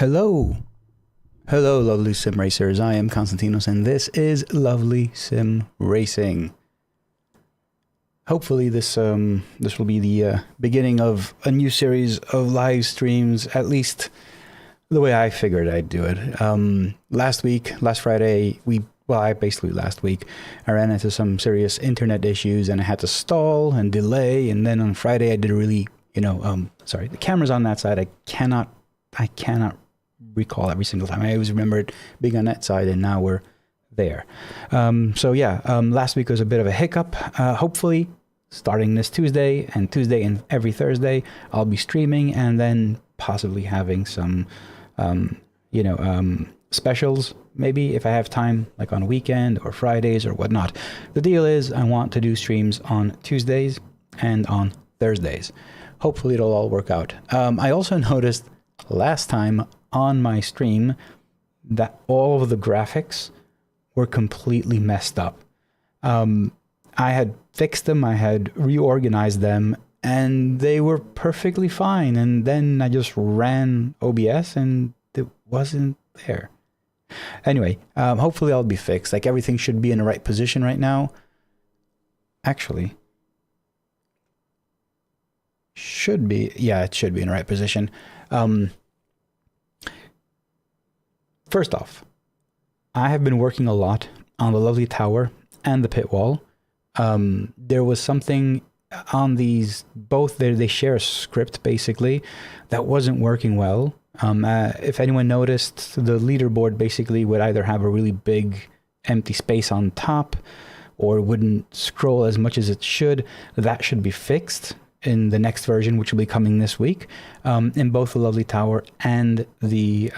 Hello! Hello, lovely sim racers. I am Konstantinos, and this is Lovely Sim Racing. Hopefully, this will be the beginning of a new series of live streams, at least the way I figured I'd do it. Last Friday, last week, I ran into some serious internet issues, and I had to stall and delay, and then on Friday, I did a really, sorry, the camera's on that side. I cannot recall every single time. I always remember it being on that side, and now we're there. Last week was a bit of a hiccup. Hopefully, starting this Tuesday and every Thursday, I'll be streaming and then possibly having some, specials, maybe if I have time, like on a weekend or Fridays or whatnot. The deal is I want to do streams on Tuesdays and on Thursdays. Hopefully, it'll all work out. I also noticed last time on my stream that all of the graphics were completely messed up. I had fixed them, I had reorganized them, and they were perfectly fine. And then I just ran OBS and it wasn't there. Anyway, hopefully I'll be fixed. Like, everything should be in the right position right now. Actually, should be. Yeah, it should be in the right position. First off, I have been working a lot on the lovely tower and the pit wall. There was something on these, both they share a script basically that wasn't working well. If anyone noticed, the leaderboard basically would either have a really big empty space on top or wouldn't scroll as much as it should. That should be fixed in the next version, which will be coming this week, in both the lovely tower and the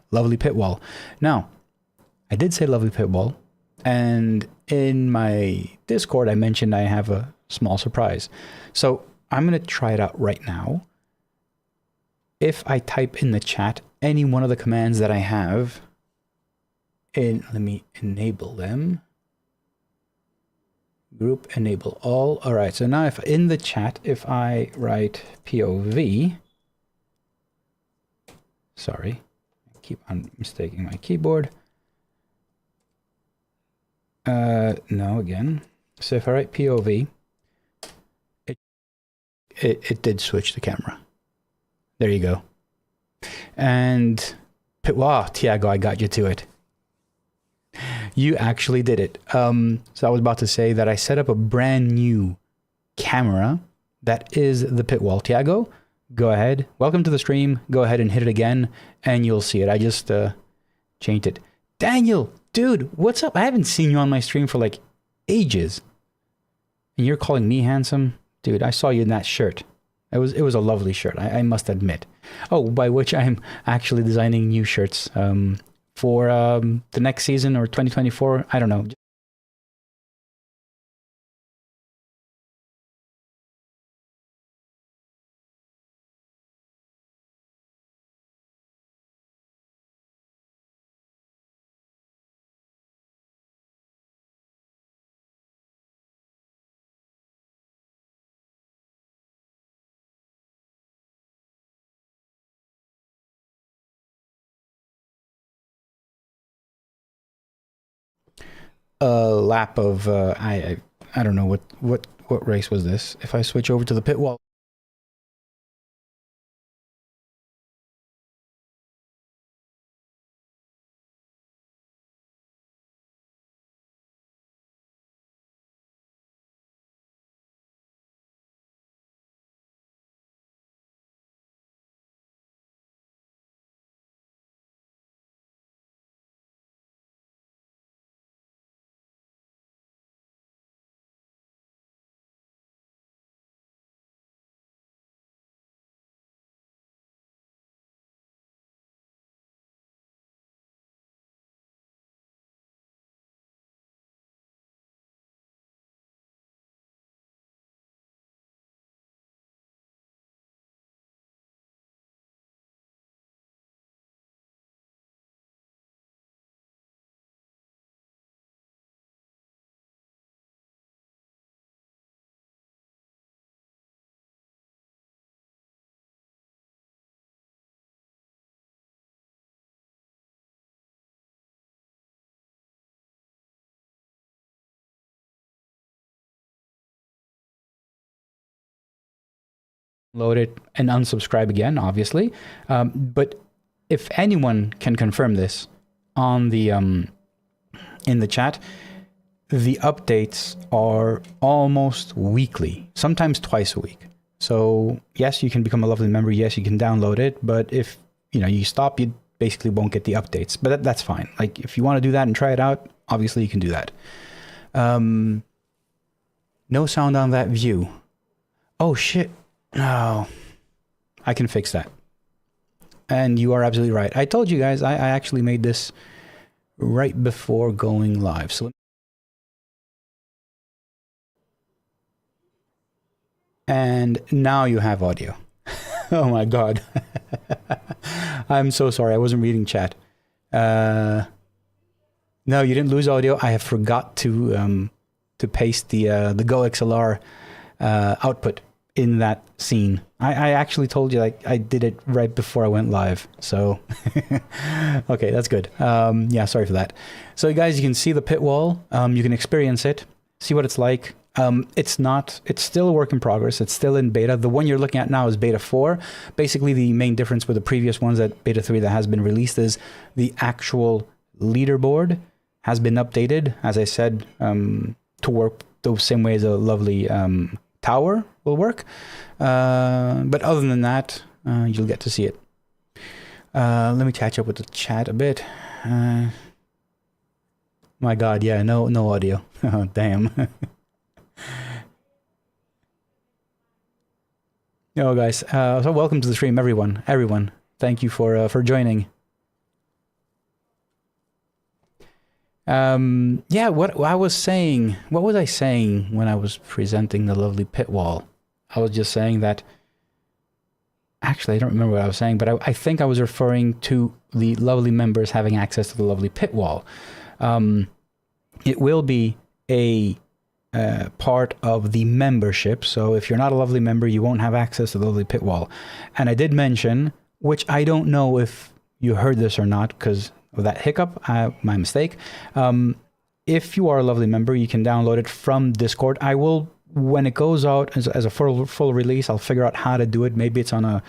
lovely pit wall. Now, I did say lovely pit wall, and in my Discord, I mentioned I have a small surprise. So I'm going to try it out right now. If I type in the chat any one of the commands that I have, let me enable them. Group enable all. All right, so now if in the chat, if I write POV, sorry, I keep on mistaking my keyboard. No, again. So if I write POV, it did switch the camera. There you go. And wow, Tiago, I got you to it. You actually did it. So I was about to say that I set up a brand new camera that is the pit wall. Tiago, go ahead. Welcome to the stream. Go ahead and hit it again, and you'll see it. I just changed it. Daniel, dude, what's up? I haven't seen you on my stream for like ages. And you're calling me handsome? Dude, I saw you in that shirt. It was a lovely shirt, I must admit. Oh, by which I'm actually designing new shirts. For the next season or 2024, I don't know. A lap of I don't know what race was this. If I switch over to the pit wall. load it and unsubscribe again, obviously. But if anyone can confirm this on the in the chat, the updates are almost weekly, sometimes twice a week. So yes, you can become a lovely member. Yes, you can download it. But if you stop, you basically won't get the updates. But that's fine. Like if you want to do that and try it out, obviously you can do that. No sound on that view. Oh shit. No. I can fix that. And you are absolutely right. I told you guys, I actually made this right before going live. So and now you have audio. Oh my God. I'm so sorry. I wasn't reading chat. No, you didn't lose audio. I have forgot to paste the Go XLR output in that scene. I actually told you, like, I did it right before I went live. So, okay, that's good. Yeah, sorry for that. So guys, you can see the pit wall. You can experience it, see what it's like. It's still a work in progress. It's still in beta. The one you're looking at now is beta 4. Basically, the main difference with the previous ones at beta 3 that has been released is the actual leaderboard has been updated, as I said, to work the same way as a lovely tower will work. But other than that, you'll get to see it. Let me catch up with the chat a bit. My God, yeah, no audio. Oh, damn. Yo guys, so welcome to the stream, everyone. Thank you for joining. Yeah, what I was saying, what was I saying when I was presenting the lovely pit wall? I was just saying that, actually I don't remember what I was saying, but I think I was referring to the lovely members having access to the lovely pit wall. It will be a part of the membership. So if you're not a lovely member, you won't have access to the lovely pit wall. And I did mention, which I don't know if you heard this or not because of that hiccup, my mistake. If you are a lovely member, you can download it from Discord. I will, when it goes out as a full release, I'll figure out how to do it. Maybe it's on a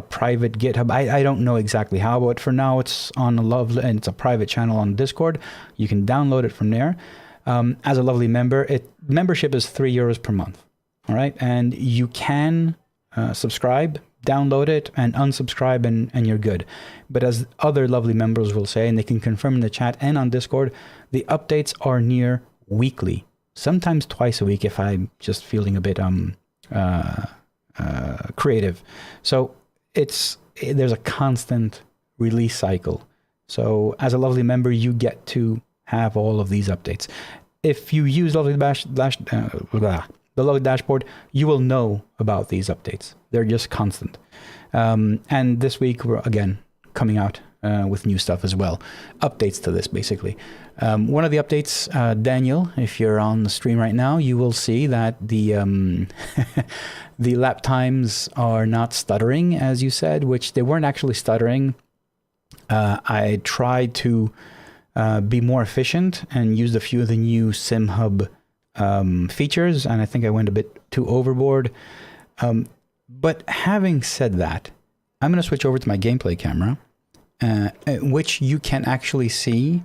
private GitHub. I don't know exactly how, but for now it's on and it's a private channel on Discord. You can download it from there. As a lovely member, membership is €3 per month. All right. And you can subscribe, download it and unsubscribe and you're good. But as other lovely members will say, and they can confirm in the chat and on Discord, the updates are near weekly, sometimes twice a week if I'm just feeling a bit creative. So there's a constant release cycle. So as a lovely member, you get to have all of these updates. If you use the lovely dashboard, you will know about these updates. They're just constant. And this week we're again coming out with new stuff as well. Updates to this, basically. One of the updates, Daniel, if you're on the stream right now, you will see that the the lap times are not stuttering, as you said, which they weren't actually stuttering. I tried to be more efficient and used a few of the new Simhub features, and I think I went a bit too overboard. But having said that, I'm going to switch over to my gameplay camera, in which you can actually see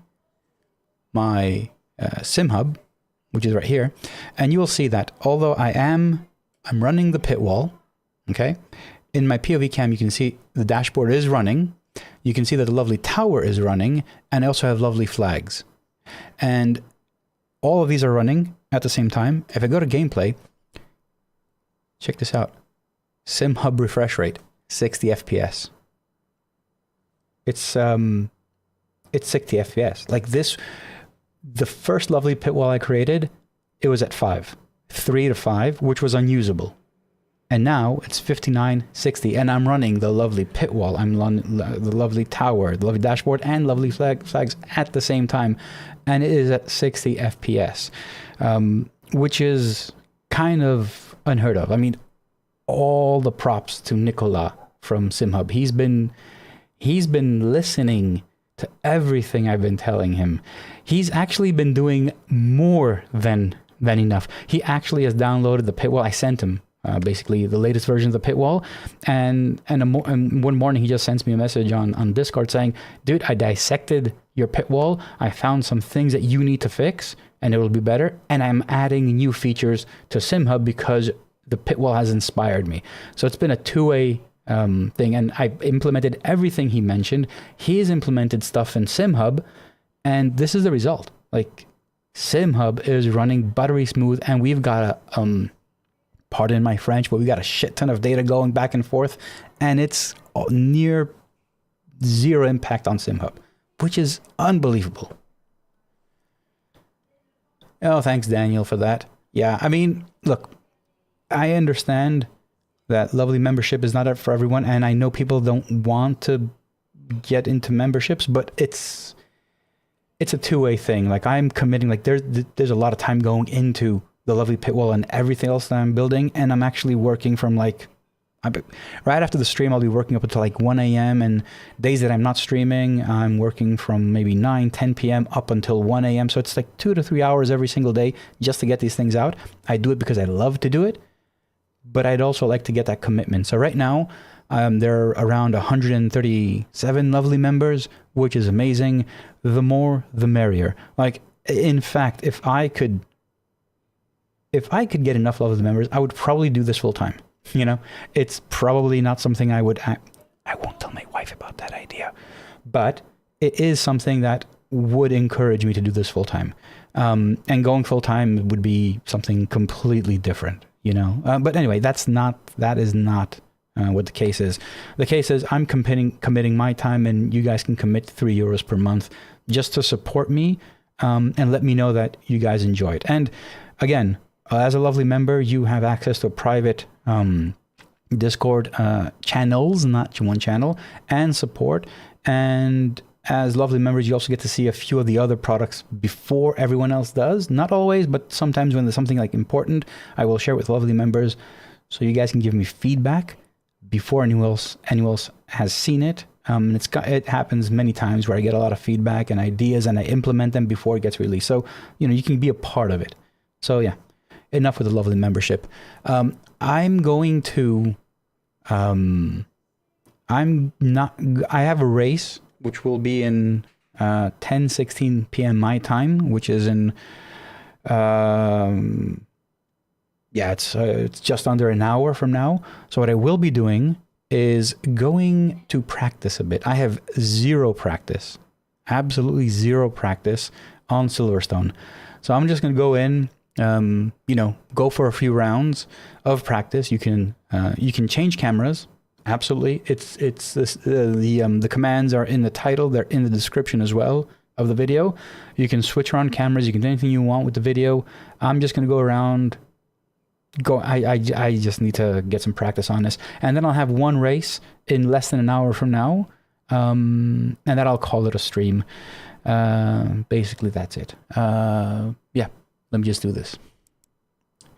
my Simhub, which is right here, and you will see that although I'm running the pit wall, okay, in my POV cam you can see the dashboard is running. You can see that the lovely tower is running, and I also have lovely flags. And all of these are running at the same time. If I go to gameplay, check this out. Simhub refresh rate, 60 FPS. It's 60 FPS. Like this, the first lovely pit wall I created, it was at 3 to 5, which was unusable. And now it's 59, 60, and I'm running the lovely pit wall. I'm running the lovely tower, the lovely dashboard, and lovely flags at the same time. And it is at 60 FPS, which is kind of unheard of. I mean, all the props to Nicolas from Simhub. He's been listening to everything I've been telling him. He's actually been doing more than enough. He actually has downloaded the pit wall. I sent him basically the latest version of the pitwall. And one morning he just sends me a message on Discord saying, dude, I dissected your pitwall. I found some things that you need to fix and it will be better. And I'm adding new features to Simhub because the pitwall has inspired me. So it's been a two-way thing, and I implemented everything he mentioned. He's implemented stuff in Simhub, and this is the result. Like, Simhub is running buttery smooth, and we've got a pardon my French, but we got a shit ton of data going back and forth, and it's near zero impact on Simhub, which is unbelievable. Oh, thanks, Daniel, for that. Yeah, I mean, look, I understand that lovely membership is not for everyone, and I know people don't want to get into memberships, but it's a two-way thing. Like, I'm committing, like there's a lot of time going into the lovely pitwall and everything else that I'm building, and I'm actually working from like right after the stream. I'll be working up until like 1 a.m. and days that I'm not streaming, I'm working from maybe 9-10 p.m. up until 1 a.m. So it's like 2 to 3 hours every single day just to get these things out. I do it because I love to do it, but I'd also like to get that commitment. So right now, there are around 137 lovely members, which is amazing. The more, the merrier. Like, in fact, if I could get enough lovely members, I would probably do this full time. You know, it's probably not something I won't tell my wife about that idea, but it is something that would encourage me to do this full time. And going full time would be something completely different. You know, but anyway, that is not what the case is. The case is I'm committing my time, and you guys can commit €3 per month just to support me, and let me know that you guys enjoy it. And again, as a lovely member, you have access to a private Discord channels, not one channel, and support. And as lovely members, you also get to see a few of the other products before everyone else does. Not always, but sometimes when there's something like important, I will share it with lovely members so you guys can give me feedback before anyone else has seen it. It happens many times where I get a lot of feedback and ideas and I implement them before it gets released. So, you know, you can be a part of it. So yeah, enough with the lovely membership. I'm going to, I have a race which will be in 10:16 p.m. my time, which is in, it's just under an hour from now. So what I will be doing is going to practice a bit. I have zero practice, absolutely zero practice on Silverstone. So I'm just going to go in, go for a few rounds of practice. You can change cameras. Absolutely. The commands are in the title. They're in the description as well of the video. You can switch around cameras. You can do anything you want with the video. I'm just going to go around. I just need to get some practice on this. And then I'll have one race in less than an hour from now. And then I'll call it a stream. Basically, that's it. Let me just do this.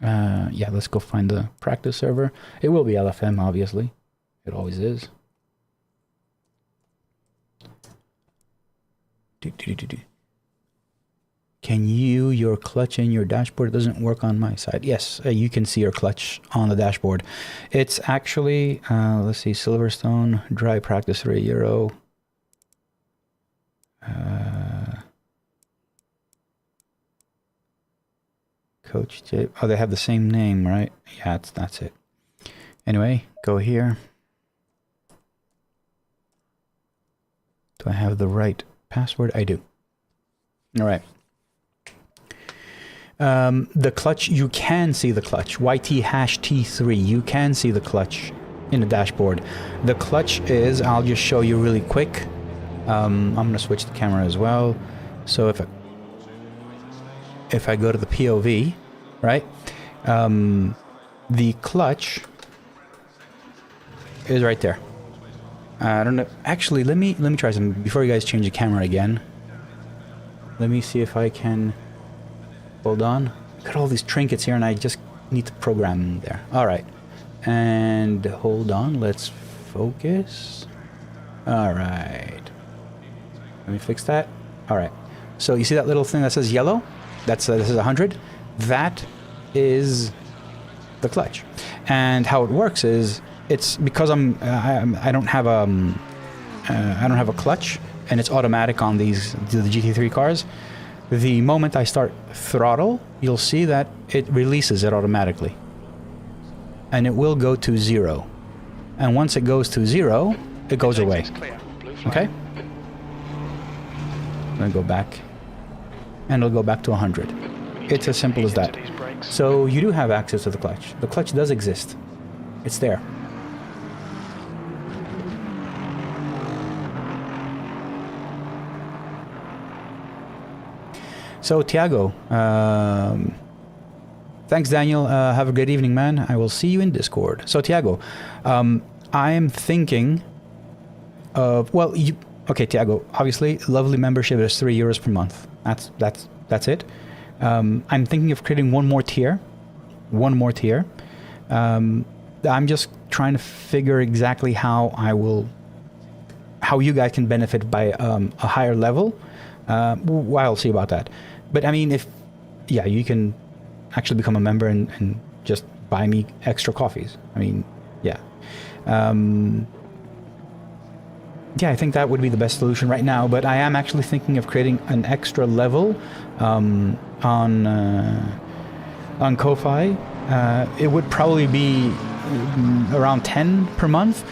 Let's go find the practice server. It will be LFM, obviously. It always is. Can your clutch in your dashboard? It doesn't work on my side. Yes, you can see your clutch on the dashboard. It's actually, let's see, Silverstone, dry practice €3. Coach J. Oh, they have the same name, right? Yeah, that's it. Anyway, go here. Do I have the right password? I do. All right. The clutch, you can see the clutch. YT#T3, you can see the clutch in the dashboard. The clutch is, I'll just show you really quick. I'm going to switch the camera as well. So if I go to the POV, right, the clutch is right there. I don't know. Actually, let me try something before you guys change the camera again. Let me see if I can. Hold on. Got all these trinkets here, and I just need to program them there. All right, and hold on. Let's focus. All right. Let me fix that. All right. So you see that little thing that says yellow? This is 100. That is the clutch. And how it works is, it's because I don't have a clutch, and it's automatic on the GT3 cars. The moment I start throttle, you'll see that it releases it automatically, and it will go to 0. And once it goes to 0, it goes away. Okay? I'm gonna go back, and it'll go back to 100. It's as simple as that. So you do have access to the clutch. The clutch does exist. It's there. So Tiago, thanks Daniel, have a great evening, man. I will see you in Discord. So Tiago, I am thinking of, well, okay Tiago, obviously lovely membership is €3 per month. That's it. I'm thinking of creating one more tier. I'm just trying to figure exactly how you guys can benefit by a higher level. Well, I'll see about that. But I mean, you can actually become a member and just buy me extra coffees. I mean, yeah. Yeah, I think that would be the best solution right now, but I am actually thinking of creating an extra level on Ko-Fi. It would probably be around 10 per month,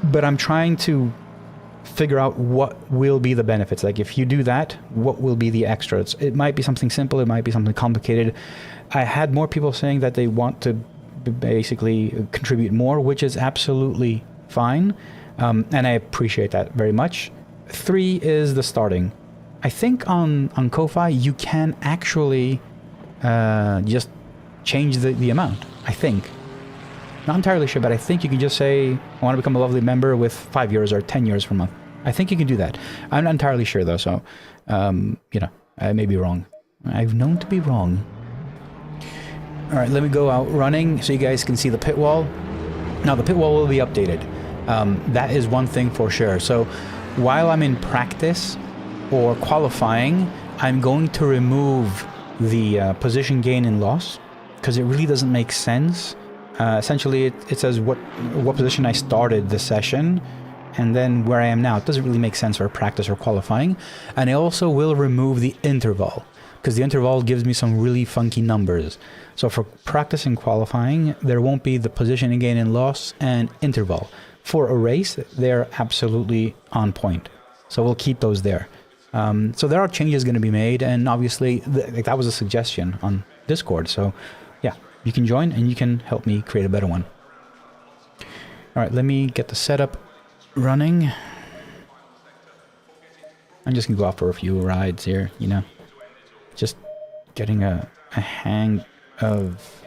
but I'm trying to figure out what will be the benefits. Like if you do that, what will be the extras? It might be something simple, it might be something complicated. I had more people saying that they want to basically contribute more, which is absolutely fine. And I appreciate that very much. 3 is the starting. I think on Ko-Fi you can actually just change the amount, I think. Not entirely sure, but I think you can just say, I want to become a lovely member with €5 or €10 per month. I think you can do that. I'm not entirely sure though, so, you know, I may be wrong. I've known to be wrong. All right, let me go out running so you guys can see the pit wall. Now the pit wall will be updated. That is one thing for sure. So while I'm in practice or qualifying, I'm going to remove the position gain and loss, because it really doesn't make sense. Essentially, it says what position I started the session, and then where I am now. It doesn't really make sense for practice or qualifying. And I also will remove the interval, because the interval gives me some really funky numbers. So for practice and qualifying, there won't be the position gain and loss and interval. For a race, they're absolutely on point. So we'll keep those there. So there are changes going to be made, and obviously that was a suggestion on Discord. So yeah, you can join and you can help me create a better one. All right, let me get the setup running. I'm just gonna go out for a few rides here, you know, just getting a hang of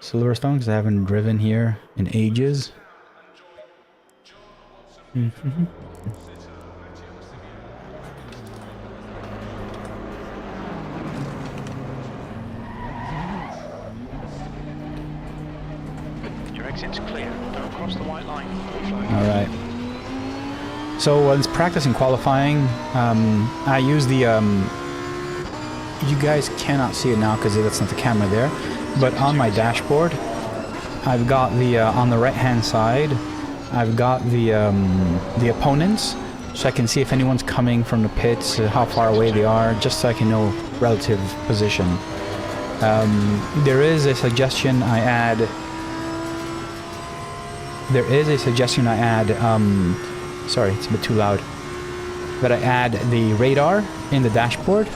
Silverstone, because I haven't driven here in ages. Mm-hmm. Your exit's clear. Don't cross the white line. All right. So it's practice and qualifying. I use the. You guys cannot see it now because that's not the camera there. But on my dashboard, I've got the on the right-hand side. I've got the opponents, so I can see if anyone's coming from the pits, how far away they are, just so I can know relative position. There is a suggestion I add. Sorry, it's a bit too loud. That I add the radar in the dashboard.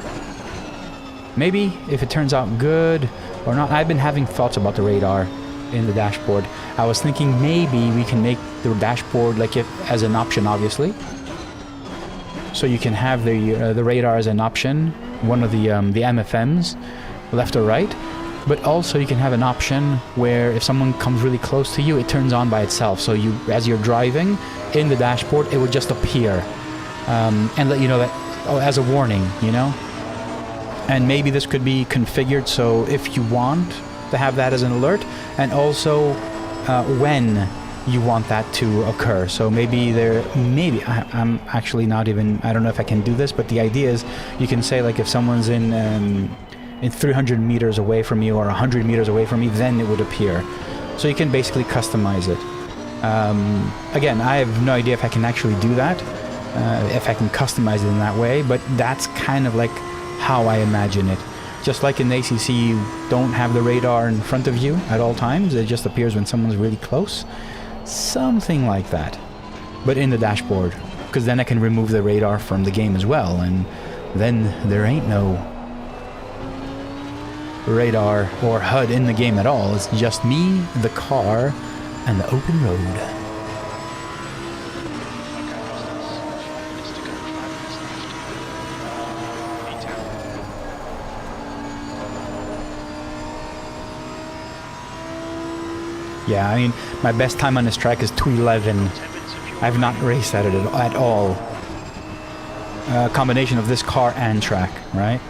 Maybe if it turns out good or not. I've been having thoughts about the radar in the dashboard. I was thinking maybe we can make the dashboard like it as an option, obviously. So you can have the radar as an option, one of the MFMs, left or right. But also you can have an option where if someone comes really close to you, it turns on by itself. So you, as you're driving in the dashboard, it would just appear and let you know that, oh, as a warning, you know. And maybe this could be configured so if you want to have that as an alert, and also when you want that to occur. So maybe I'm actually not even, I don't know if I can do this, but the idea is you can say like if someone's in 300 meters away from you or 100 meters away from me, then it would appear. So you can basically customize it. Again, I have no idea if I can actually do that, if I can customize it in that way, but that's kind of like how I imagine it. Just like in ACC, you don't have the radar in front of you at all times, it just appears when someone's really close. Something like that, but in the dashboard, because then I can remove the radar from the game as well, and then there ain't no radar or HUD in the game at all. It's just me, the car, and the open road. Yeah, I mean, my best time on this track is 2:11. I've not raced at it at all. Combination of this car and track, right?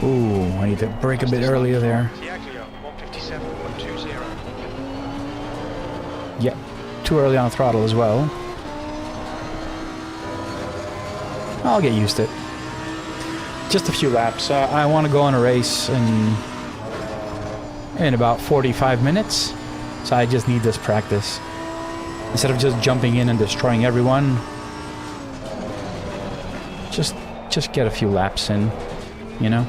Ooh, I need to brake a bit earlier there. Yep, too early on the throttle as well. I'll get used to it. Just a few laps. I want to go on a race in about 45 minutes, so I just need this practice. Instead of just jumping in and destroying everyone, just get a few laps in, you know?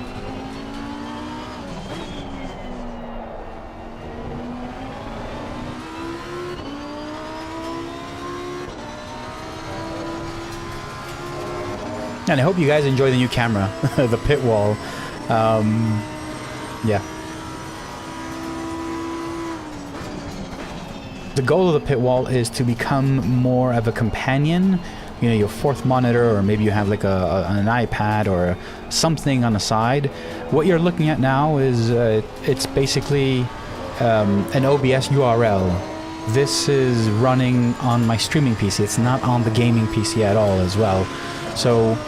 And I hope you guys enjoy the new camera, the pit wall. Yeah. The goal of the pit wall is to become more of a companion. You know, your fourth monitor, or maybe you have like an iPad or something on the side. What you're looking at now is it's basically an OBS URL. This is running on my streaming PC. It's not on the gaming PC at all as well. So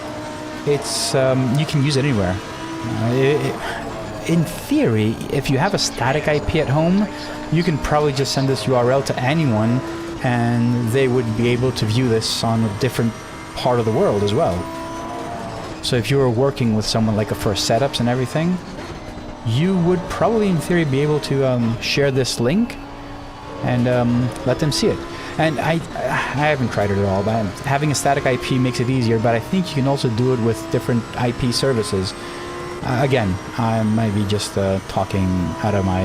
it's you can use it anywhere. In theory, if you have a static IP at home, you can probably just send this URL to anyone and they would be able to view this on a different part of the world as well. So if you were working with someone like for setups and everything, you would probably in theory be able to share this link and let them see it. And I haven't tried it at all, but having a static IP makes it easier, but I think you can also do it with different IP services. Again, I might be just talking out of my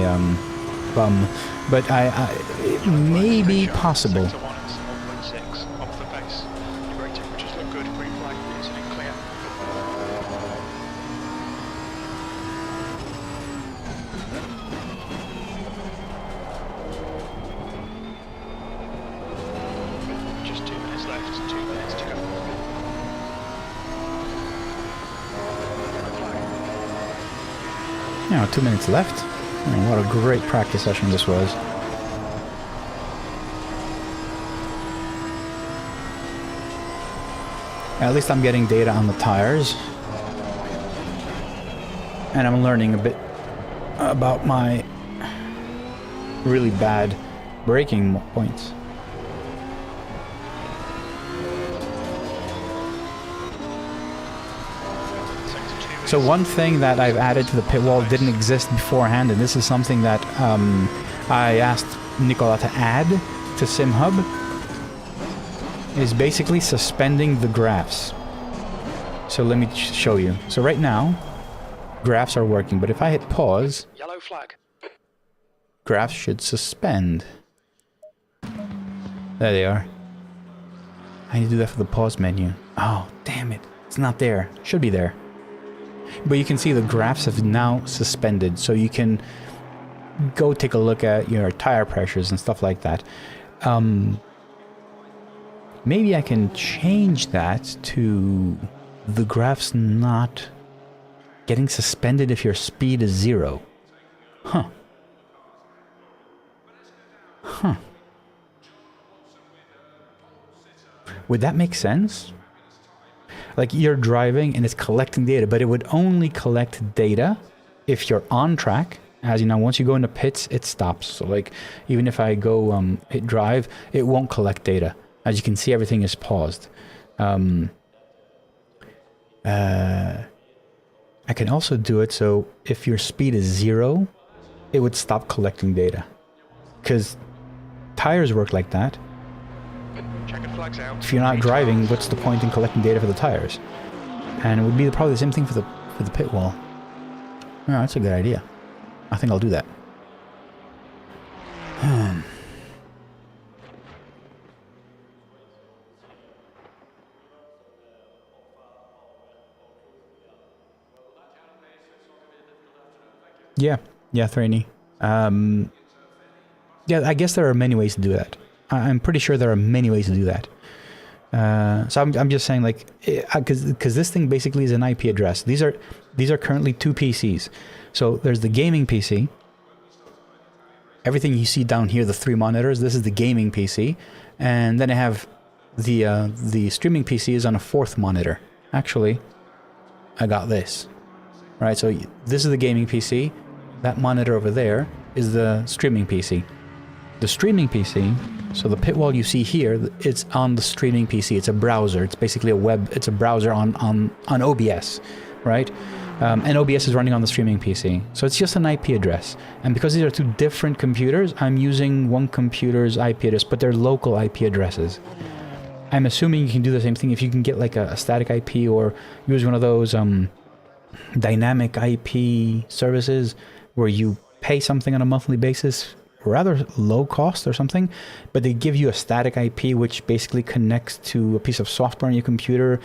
bum, but it may be possible. Now 2 minutes left. Oh, what a great practice session this was. At least I'm getting data on the tires. And I'm learning a bit about my really bad braking points. So one thing that I've added to the pit wall didn't exist beforehand, and this is something that I asked Nicola to add to Simhub, is basically suspending the graphs. So let me show you. So right now, graphs are working, but if I hit pause, yellow flag. Graphs should suspend. There they are. I need to do that for the pause menu. Oh, damn it. It's not there. Should be there. But you can see the graphs have now suspended, so you can go take a look at your tire pressures and stuff like that. Maybe I can change that to the graphs not getting suspended if your speed is 0. Huh. Would that make sense? Like you're driving and it's collecting data, but it would only collect data if you're on track. As you know, once you go into pits, it stops. So like, even if I go hit drive, it won't collect data. As you can see, everything is paused. I can also do it so if your speed is 0, it would stop collecting data. Because tires work like that. Checkered flags out. If you're not driving, what's the point in collecting data for the tires? And it would be probably the same thing for the pit wall. Oh, that's a good idea. I think I'll do that. Yeah, Thrainy. Yeah, I guess there are many ways to do that. I'm pretty sure there are many ways to do that. So I'm just saying, like, because this thing basically is an IP address. These are currently 2 PCs. So there's the gaming PC. Everything you see down here, the 3 monitors, this is the gaming PC, and then I have the streaming PC is on a 4th monitor. Actually, I got this. Right, so this is the gaming PC. That monitor over there is the streaming PC. The streaming PC, so the pit wall you see here, it's on the streaming PC. It's a browser. It's basically it's a browser on OBS, right? And OBS is running on the streaming PC. So it's just an IP address. And because these are 2 different computers, I'm using one computer's IP address, but they're local IP addresses. I'm assuming you can do the same thing if you can get like a static IP or use one of those dynamic IP services where you pay something on a monthly basis, rather low cost or something, but they give you a static IP which basically connects to a piece of software on your computer,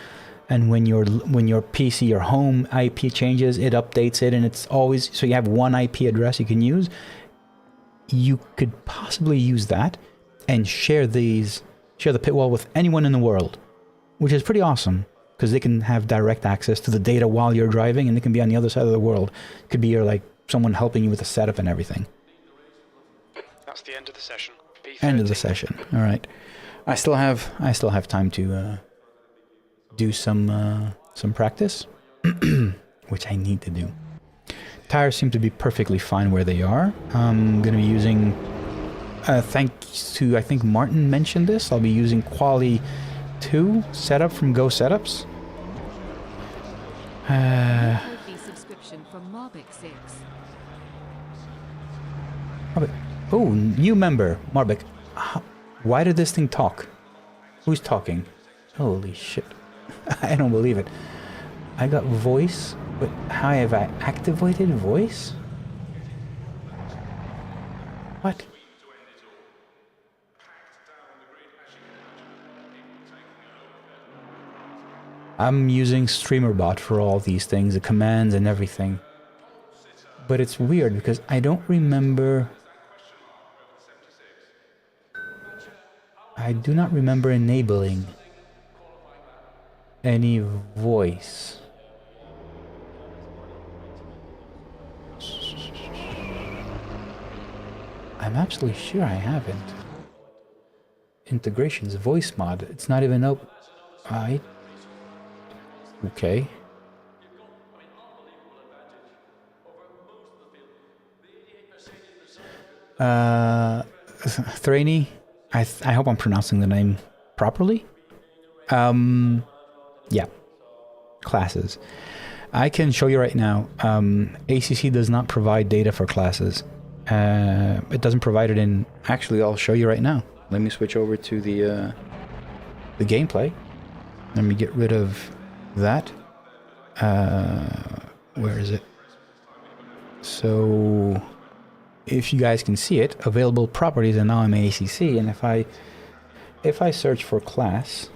and when your PC, your home IP changes, it updates it, and it's always, so you have one IP address you can use. You could possibly use that and share the pit wall with anyone in the world, which is pretty awesome, because they can have direct access to the data while you're driving, and they can be on the other side of the world. It could be like someone helping you with the setup and everything. That's the end of the session. End of the session. All right. I still have time to do some practice, which I need to do. Tires seem to be perfectly fine where they are. I'm going to be using, thanks to, I think Martin mentioned this, I'll be using Quali 2 setup from Go Setups. Subscription from Marbic 6. Oh, new member, Marbic. Why did this thing talk? Who's talking? Holy shit. I don't believe it. I got voice, but how have I activated voice? What? I'm using StreamerBot for all these things, the commands and everything. But it's weird because I don't remember... I do not remember enabling any voice. I'm absolutely sure I haven't. Integrations, voice mod, it's not even open. Right. Okay. Thrainy, I hope I'm pronouncing the name properly. Yeah. Classes. I can show you right now. ACC does not provide data for classes. It doesn't provide it in... Actually, I'll show you right now. Let me switch over to the gameplay. Let me get rid of that. Where is it? So... if you guys can see it, available properties, and now I'm ACC, and if I search for class,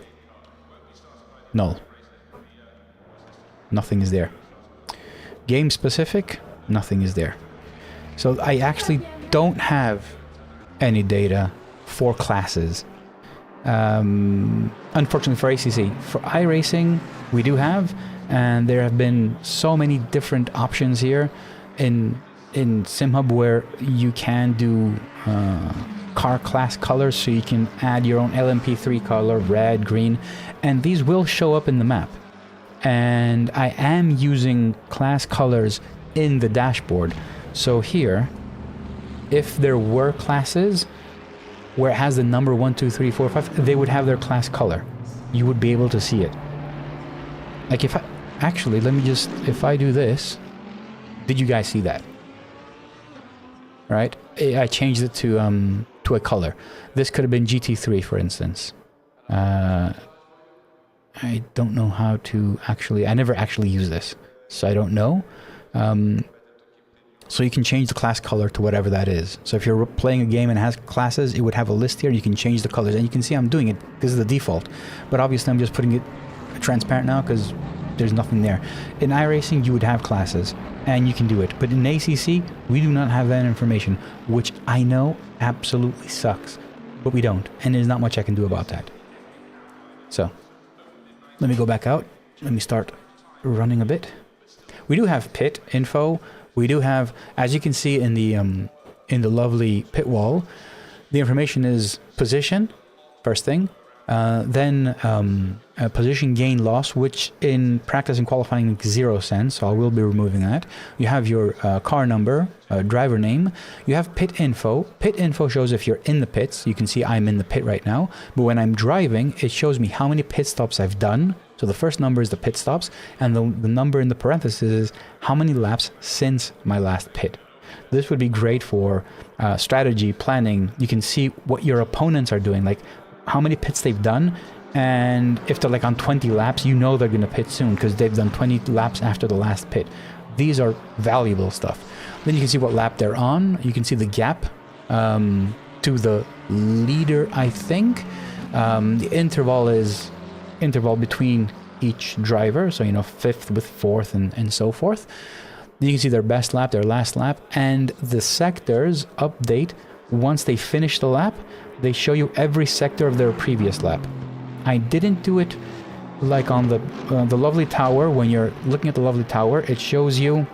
null. Nothing is there. Game specific, nothing is there. So I actually don't have any data for classes. Unfortunately for ACC. For iRacing, we do have, and there have been so many different options here in Simhub where you can do car class colors, so you can add your own LMP3 color, red, green, and these will show up in the map. And I am using class colors in the dashboard. So here, if there were classes where it has the number 1, 2, 3, 4, 5, they would have their class color. You would be able to see it. Like if I, actually, let me just, if I do this, did you guys see that? Right? I changed it to a color. This could have been GT3, for instance. I don't know how to actually, I never actually use this, so I don't know. So you can change the class color to whatever that is. So if you're playing a game and it has classes, it would have a list here. You can change the colors, and you can see I'm doing it. This is the default, but obviously I'm just putting it transparent now because there's nothing there. In iRacing, you would have classes, and you can do it. But in ACC, we do not have that information, which I know absolutely sucks, but we don't, and there's not much I can do about that. So let me go back out. Let me start running a bit. We do have pit info. We do have, as you can see in the lovely pit wall, the information is position, first thing, then position gain loss, which in practice and qualifying makes 0 sense, so I will be removing that. You have your car number, driver name. You have pit info. Pit info shows if you're in the pits. You can see I'm in the pit right now, but when I'm driving, it shows me how many pit stops I've done. So the first number is the pit stops, and the number in the parentheses is how many laps since my last pit. This would be great for strategy planning. You can see what your opponents are doing, like how many pits they've done, and if they're like on 20 laps, you know they're going to pit soon because they've done 20 laps after the last pit. These are valuable stuff. Then you can see what lap they're on. You can see the gap to the leader, I think. The interval is interval between each driver, so you know, 5th with 4th and so forth. You can see their best lap, their last lap, and the sectors update once they finish the lap. They show you every sector of their previous lap. I didn't do it like on the lovely tower. When you're looking at the lovely tower, it shows you,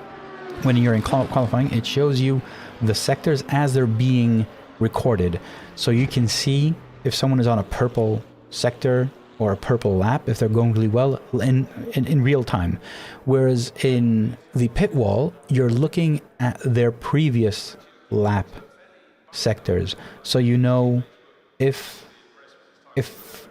when you're in qualifying, it shows you the sectors as they're being recorded, so you can see if someone is on a purple sector or a purple lap, if they're going really well in real time. Whereas in the pit wall, you're looking at their previous lap sectors, so you know if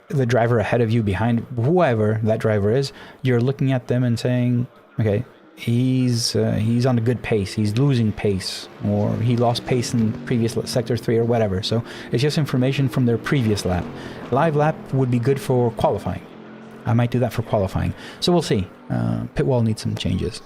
the driver ahead of you, behind, whoever that driver is, you're looking at them and saying, okay, he's on a good pace, he's losing pace, or he lost pace in previous sector 3 or whatever. So it's just information from their previous lap. Live lap would be good for qualifying. I might do that for qualifying, so we'll see. Pit wall needs some changes.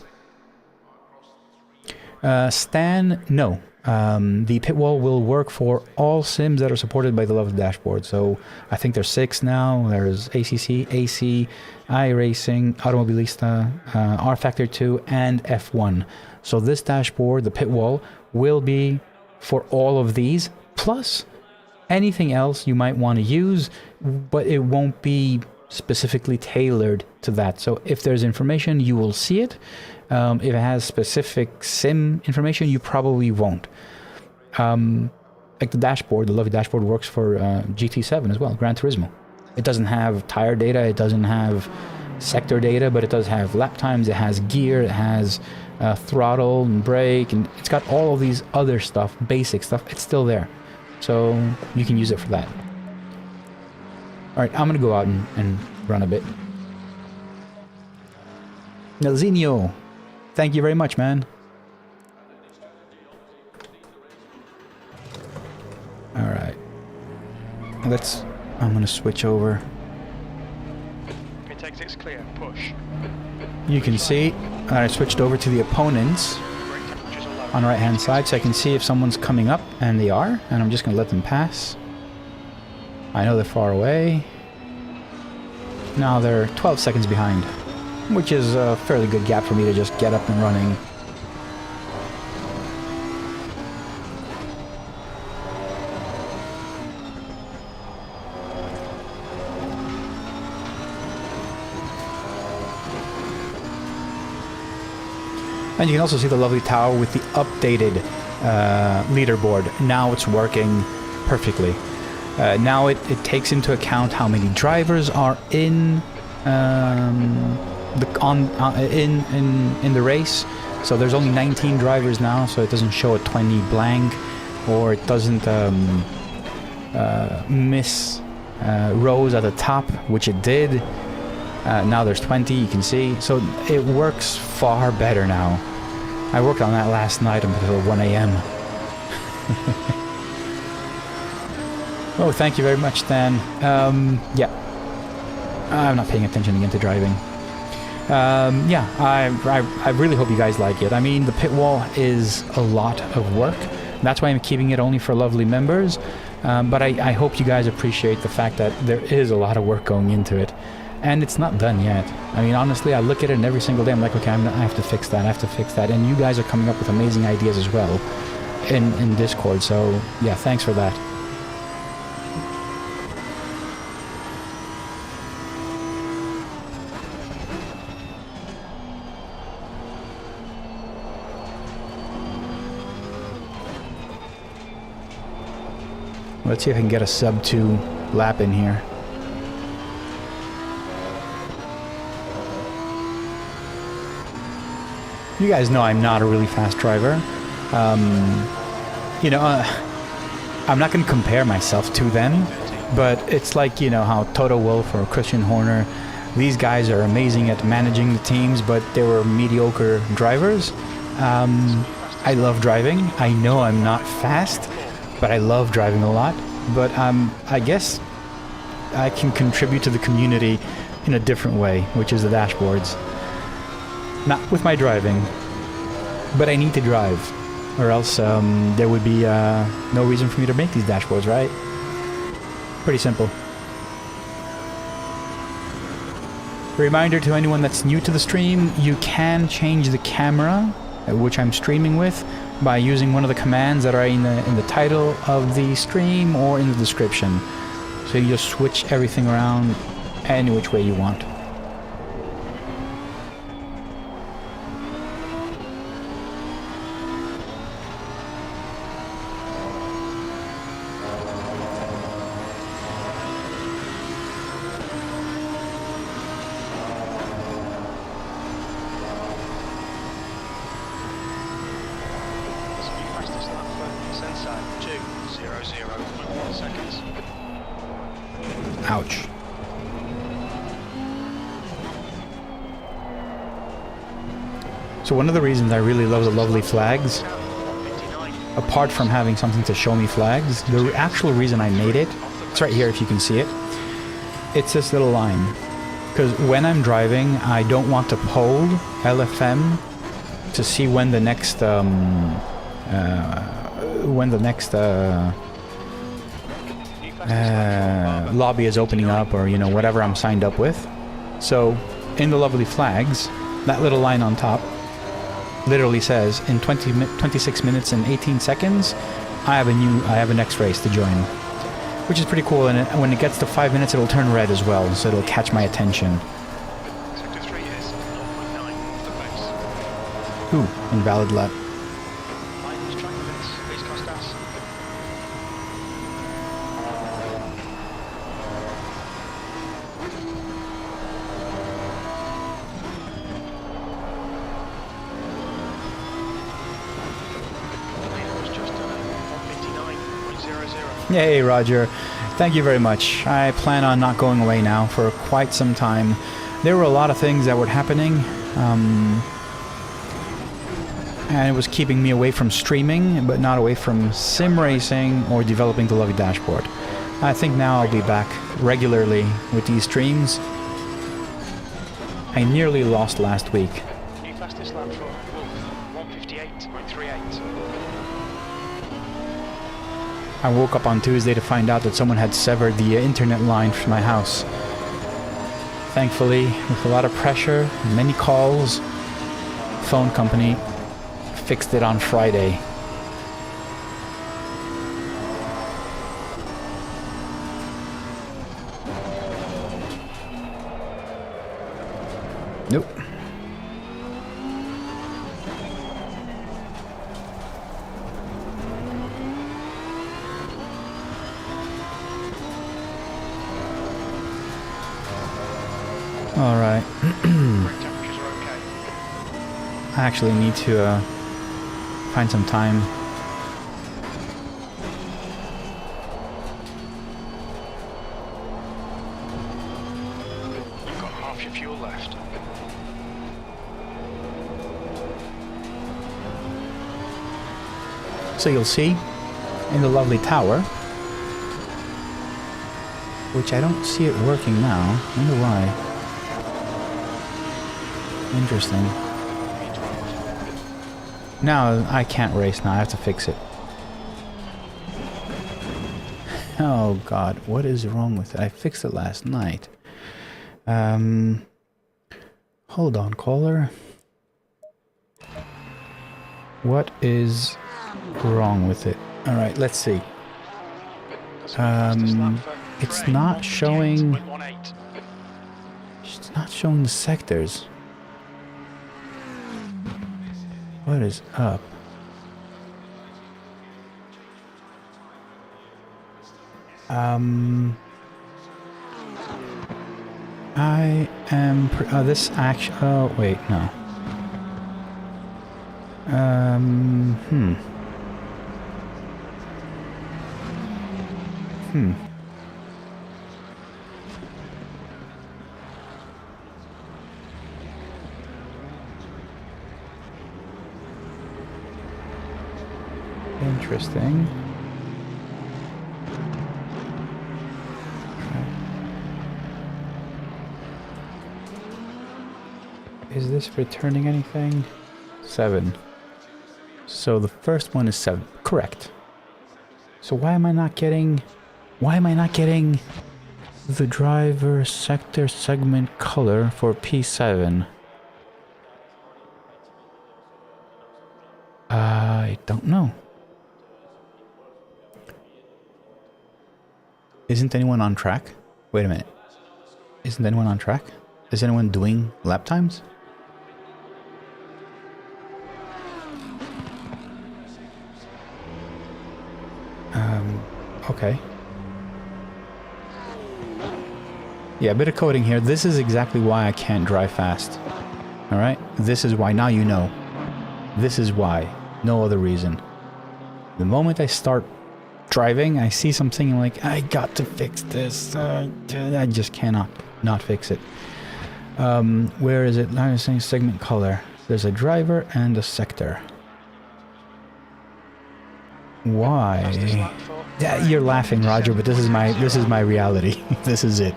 Stan, no. The pit wall will work for all sims that are supported by the lovely dashboard. So I think there's 6 now. There's ACC, AC, iRacing, Automobilista, R Factor 2, and F1. So this dashboard, the pit wall, will be for all of these, plus anything else you might want to use, but it won't be specifically tailored to that. So if there's information, you will see it. If it has specific sim information, you probably won't. Like the dashboard, the lovely dashboard works for GT7 as well, Gran Turismo. It doesn't have tire data, it doesn't have sector data, but it does have lap times, it has gear, it has throttle and brake, and it's got all of these other stuff, basic stuff. It's still there, so you can use it for that. Alright, I'm gonna go out and run a bit. Nelzinho, thank you very much, man. Alright. I'm gonna switch over. Intake 6 clear, push. You can see I switched over to the opponents on the right hand side, so I can see if someone's coming up, and they are, and I'm just gonna let them pass. I know they're far away. Now they're 12 seconds behind, which is a fairly good gap for me to just get up and running. And you can also see the lovely tower with the updated leaderboard. Now it's working perfectly. Now it takes into account how many drivers are in in the race. So there's only 19 drivers now, so it doesn't show a 20 blank, or it doesn't miss rows at the top, which it did. Now there's 20, you can see. So it works far better now. I worked on that last night until 1 a.m. Oh, thank you very much, Dan. Yeah. I'm not paying attention again to driving. Yeah, I really hope you guys like it. I mean, the pit wall is a lot of work. That's why I'm keeping it only for lovely members. But I hope you guys appreciate the fact that there is a lot of work going into it. And it's not done yet. I mean, honestly, I look at it and every single day I'm like, okay, I have to fix that, I have to fix that. And you guys are coming up with amazing ideas as well in Discord. So, yeah, thanks for that. Let's see if I can get a sub 2 lap in here. You guys know I'm not a really fast driver. You know, I'm not going to compare myself to them, but it's like, you know, how Toto Wolff or Christian Horner, these guys are amazing at managing the teams, but they were mediocre drivers. I love driving. I know I'm not fast, but I love driving a lot. But I guess I can contribute to the community in a different way, which is the dashboards. Not with my driving, but I need to drive, or else there would be no reason for me to make these dashboards, right? Pretty simple. Reminder to anyone that's new to the stream, you can change the camera, which I'm streaming with, by using one of the commands that are in the title of the stream or in the description. So you just switch everything around any which way you want. Ouch. So one of the reasons I really love the lovely flags, apart from having something to show me flags, the actual reason I made it, it's right here if you can see it, it's this little line. Because when I'm driving, I don't want to poll LFM to see when the next lobby is opening up, or you know, whatever I'm signed up with. So in the lovely flags, that little line on top literally says in 26 minutes and 18 seconds I have a next race to join, which is pretty cool. And when it gets to 5 minutes, it'll turn red as well, so it'll catch my attention. Sector 3 is 0.9 the base. Ooh, invalid lap. Yay, Roger. Thank you very much. I plan on not going away now for quite some time. There were a lot of things that were happening, and it was keeping me away from streaming, but not away from sim racing or developing the lovely dashboard. I think now I'll be back regularly with these streams. I nearly lost last week. New fastest lap for Wolf, 158.38. I woke up on Tuesday to find out that someone had severed the internet line from my house. Thankfully, with a lot of pressure and many calls, phone company fixed it on Friday. Nope. All right. Brake temperatures are okay. I actually need to find some time. You've got half your fuel left. So you'll see in the lovely tower, which I don't see it working now. I wonder why. Interesting. Now I can't race now. I have to fix it. Oh God, what is wrong with it? I fixed it last night. Hold on, caller. What is wrong with it? All right, let's see. It's not showing. It's not showing the sectors. What is up? I am. This action. Oh wait, no. Interesting. Is this returning anything? 7. So the first one is 7. Correct. So why am I not getting the driver sector segment color for P7? I don't know. Isn't anyone on track? Wait a minute. Isn't anyone on track? Is anyone doing lap times? Okay. Yeah, a bit of coding here. This is exactly why I can't drive fast. Alright? This is why. Now you know. This is why. No other reason. The moment I start driving, I see something and like, I got to fix this. I just cannot not fix it. Where is it? I'm saying segment color. There's a driver and a sector. Why? Yeah, you're laughing, Roger, but this is my reality. This is it.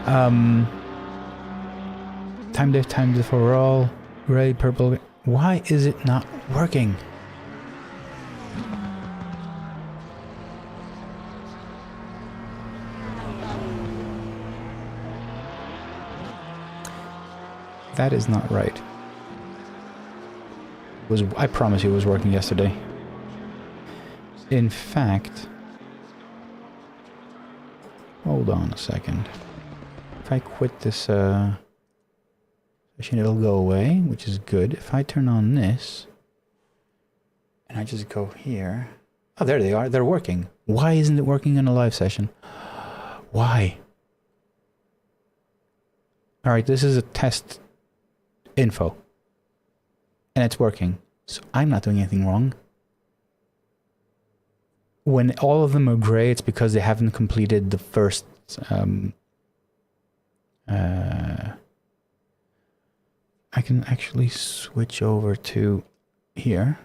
Time diff for all. Gray, purple. Why is it not working? That is not right. I promise you it was working yesterday. In fact, hold on a second. If I quit this session, it'll go away, which is good. If I turn on this, and I just go here. Oh, there they are. They're working. Why isn't it working in a live session? Why? All right, this is a test info. And it's working. So I'm not doing anything wrong. When all of them are gray, it's because they haven't completed the first I can actually switch over to here.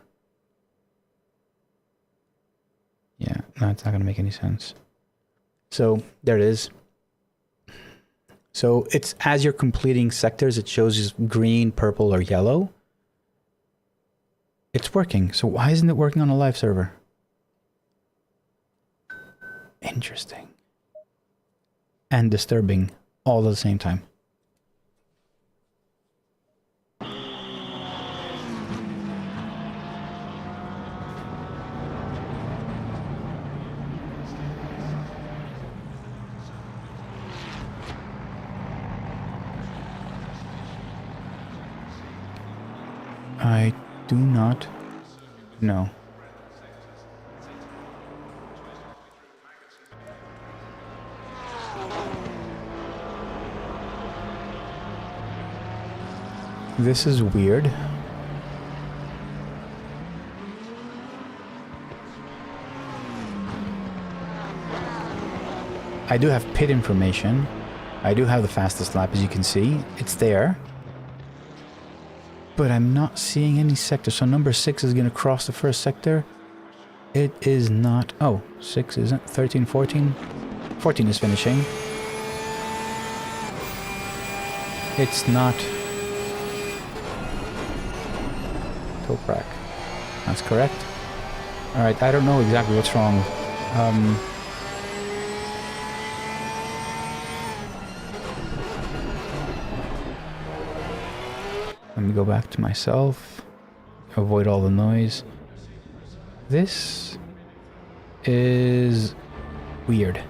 Yeah, no, it's not going to make any sense. So there it is. So it's as you're completing sectors, it shows you green, purple, or yellow. It's working. So why isn't it working on a live server? Interesting. And disturbing all at the same time. I do not know. This is weird. I do have pit information. I do have the fastest lap, as you can see. It's there. But I'm not seeing any sector. So number 6 is going to cross the first sector. It is not... Oh, 6 isn't. 13, 14. 14 is finishing. It's not... Toprak. That's correct. Alright, I don't know exactly what's wrong. Let me go back to myself. Avoid all the noise. This is weird.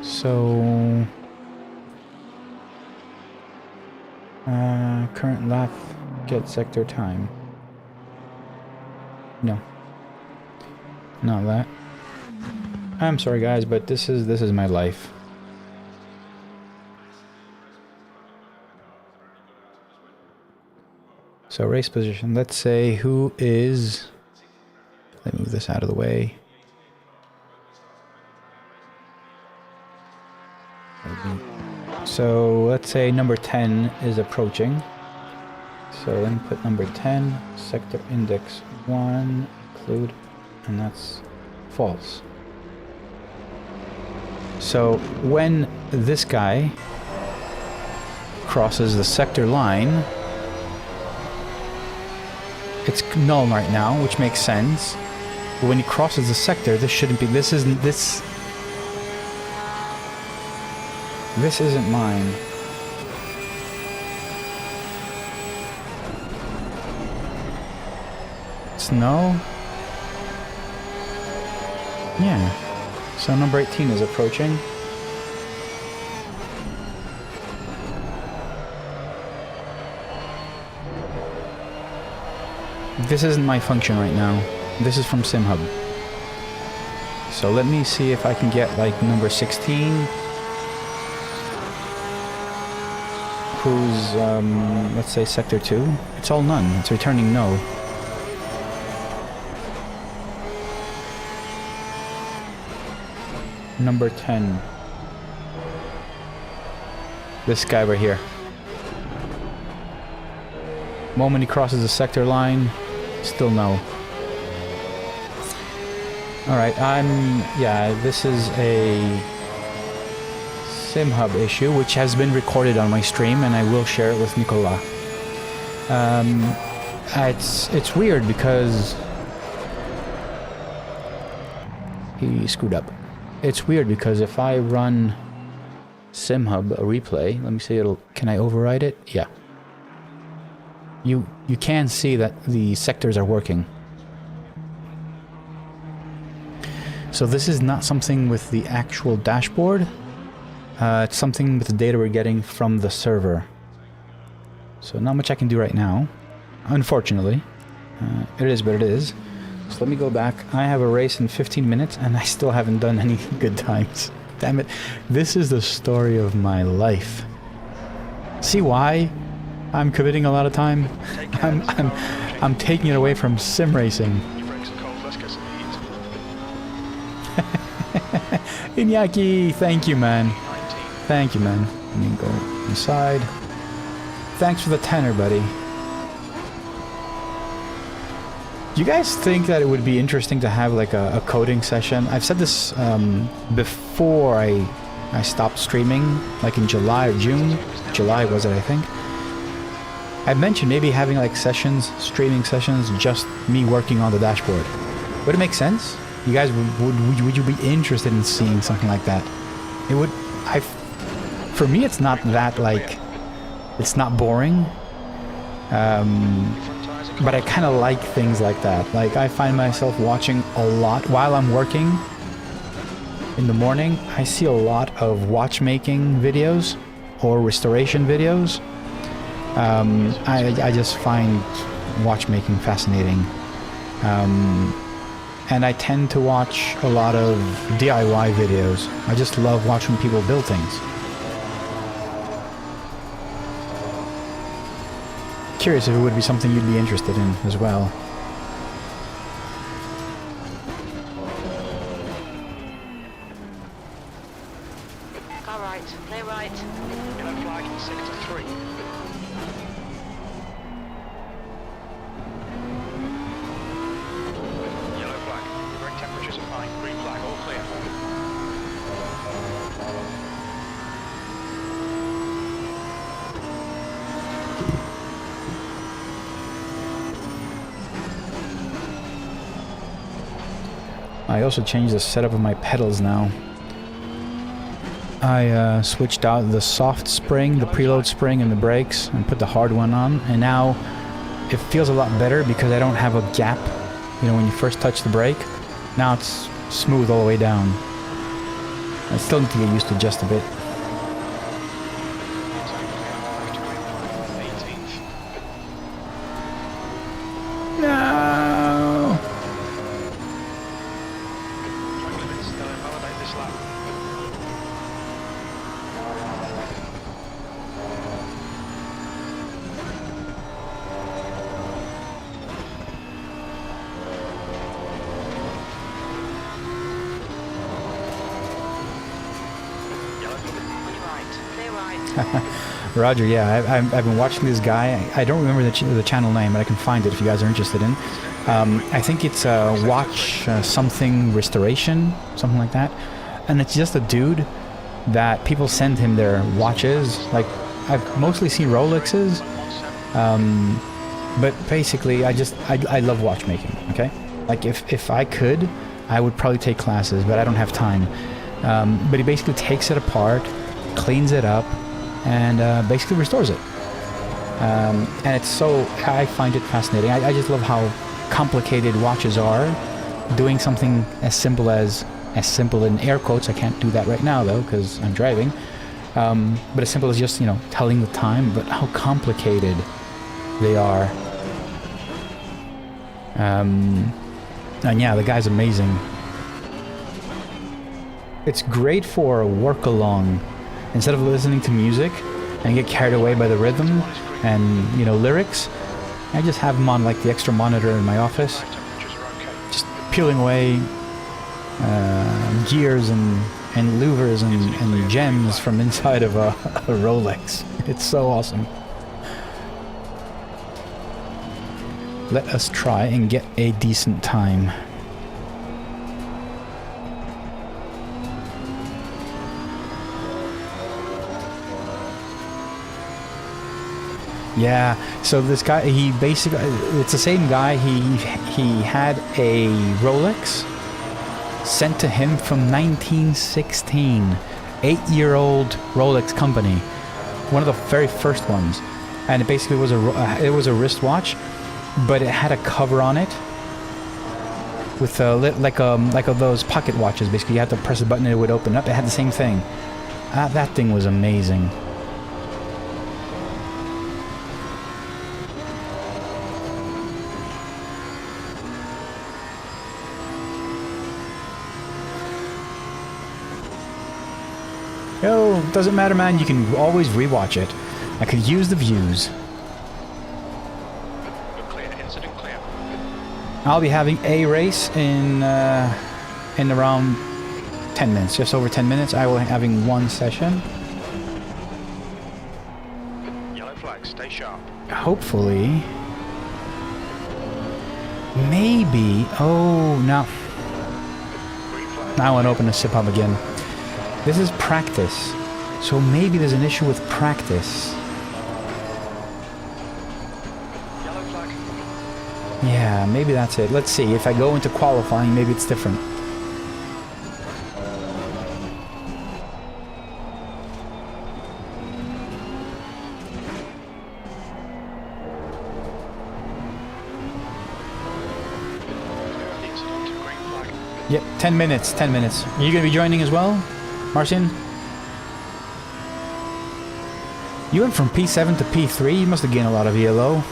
So... current lap, get sector time. No. Not that. I'm sorry guys, but this is my life. So race position, let's say who is... Let me move this out of the way. So let's say number 10 is approaching. So let me put number 10, sector index 1, include, and that's false. So when this guy crosses the sector line, it's null right now, which makes sense. But when he crosses the sector, this shouldn't be, this isn't mine. It's null? Yeah. So number 18 is approaching. This isn't my function right now. This is from Simhub. So let me see if I can get like number 16. Who's, let's say sector 2. It's all none. It's returning no. Number 10. This guy right here. Moment he crosses the sector line, still no. Alright, yeah, this is a Simhub issue, which has been recorded on my stream, and I will share it with Nicola. It's weird because he screwed up. It's weird because if I run Simhub a replay, let me see, can I override it? Yeah. You can see that the sectors are working. So this is not something with the actual dashboard. It's something with the data we're getting from the server. So not much I can do right now, unfortunately. It is what it is. So let me go back. I have a race in 15 minutes and I still haven't done any good times. Damn it. This is the story of my life. See why I'm committing a lot of time? I'm taking it away from sim racing. Iñaki, thank you, man. Thank you, man. Let me go inside. Thanks for the tenner, buddy. Do you guys think that it would be interesting to have like a coding session? I've said this before I stopped streaming, like in July or June. July was it, I think. I mentioned maybe having like sessions, streaming sessions, just me working on the dashboard. Would it make sense? You guys, would you be interested in seeing something like that? It would. For me, it's not that like, it's not boring. But I kind of like things like that. Like I find myself watching a lot while I'm working. In the morning, I see a lot of watchmaking videos or restoration videos. I just find watchmaking fascinating. And I tend to watch a lot of DIY videos. I just love watching people build things. curious if it would be something you'd be interested in as well. Car right, clear right. Yellow flag, sector 3. Yellow flag, brake temperatures are fine. Green flag, all clear. I also changed the setup of my pedals now. I switched out the soft spring, the preload spring and the brakes and put the hard one on, and now it feels a lot better because I don't have a gap, you know, when you first touch the brake. Now it's smooth all the way down. I still need to get used to just a bit. No! Track limits, they'll invalidate this lap. Yellow flag, green right, clear right. Roger, yeah, I've been watching this guy. I don't remember the channel name, but I can find it if you guys are interested in. I think it's Watch Something Restoration, something like that. And it's just a dude that people send him their watches. Like, I've mostly seen Rolexes, but basically I love watchmaking, okay? Like, if I could, I would probably take classes, but I don't have time. But he basically takes it apart, cleans it up, and basically restores it. And it's so, I find it fascinating. I just love how complicated watches are. Doing something as simple in air quotes, I can't do that right now though, because I'm driving. But as simple as just, you know, telling the time, but how complicated they are. And yeah, the guy's amazing. It's great for a work along. Instead of listening to music and get carried away by the rhythm and, you know, lyrics, I just have them on like the extra monitor in my office, Temperatures are okay. just peeling away gears and louvers and gems from inside of a Rolex. It's so awesome. Let us try and get a decent time. Yeah, so this guy, he basically, it's the same guy, he had a Rolex sent to him from 1916, 8-year-old Rolex company, one of the very first ones, and it basically was a wristwatch, but it had a cover on it with like those pocket watches. Basically, you had to press a button and it would open up. It had the same thing. That thing was amazing. Yo, doesn't matter, man. You can always rewatch it. I could use the views. You're clear, incident clear. I'll be having a race in around 10 minutes, just over 10 minutes. I will be having one session. Yellow flag, stay sharp. Hopefully. Maybe. Oh, no. Green flag. I want to open the Simhub again. This is practice. So maybe there's an issue with practice. Yellow flag. Yeah, maybe that's it. Let's see. If I go into qualifying, maybe it's different. Clear of the incident, green flag. Yep, 10 minutes, 10 minutes. Are you going to be joining as well, Marcin? You went from P7 to P3, you must have gained a lot of ELO.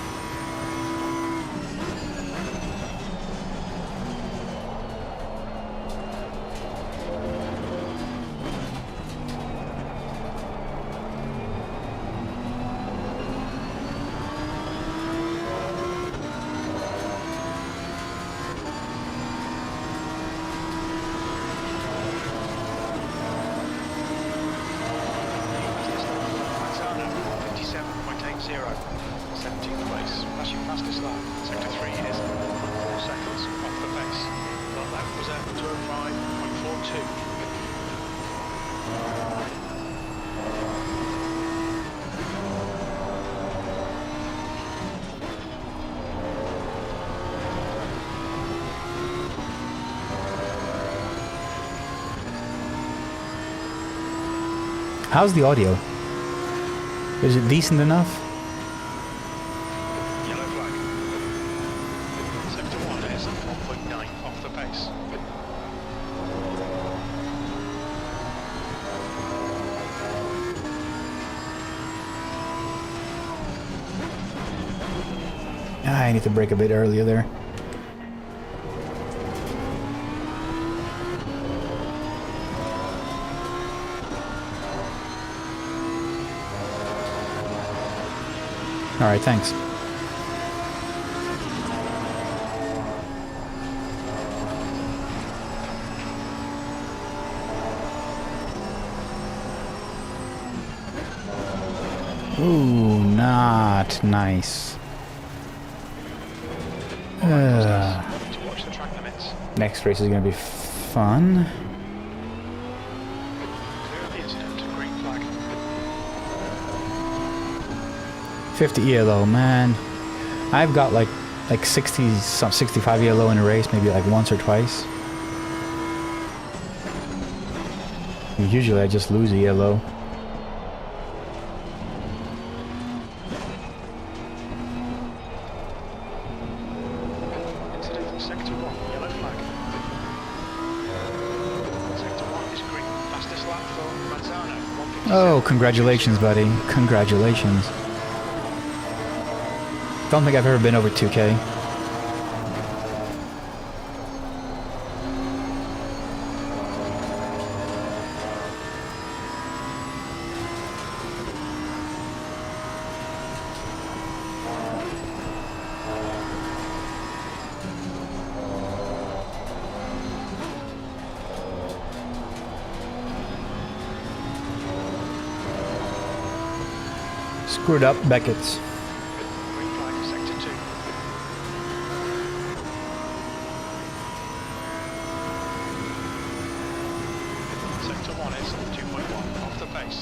0. 17th place. That's your fastest lap. Sector 3 is 4 seconds off the pace. That lap was at 205.42. How's the audio? Is it decent enough? Yellow flag. Sector 1 is 1.9 off the pace. I need to brake a bit earlier there. Alright, thanks. Ooh, not nice. To watch the track limits. Next race is going to be fun. Clear of the incident. Green flag. 50 ELO, man. I've got like 60, some 65 ELO in a race, maybe like once or twice. And usually I just lose ELO. Incident sector 1, yellow flag. Sector 1 is green. Fastest lap for Manzano. 157. Oh, congratulations, buddy. Congratulations. Don't think I've ever been over 2K. Screwed up Beckett's. Green flag, sector 2. Sector 1 is 2.1 off the pace.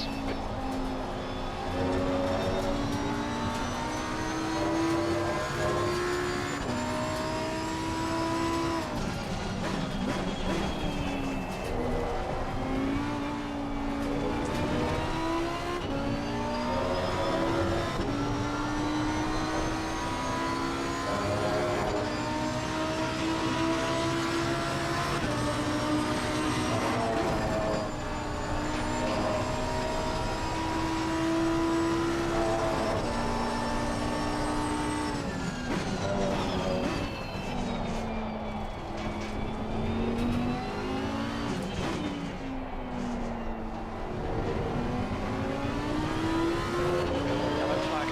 Yellow flag.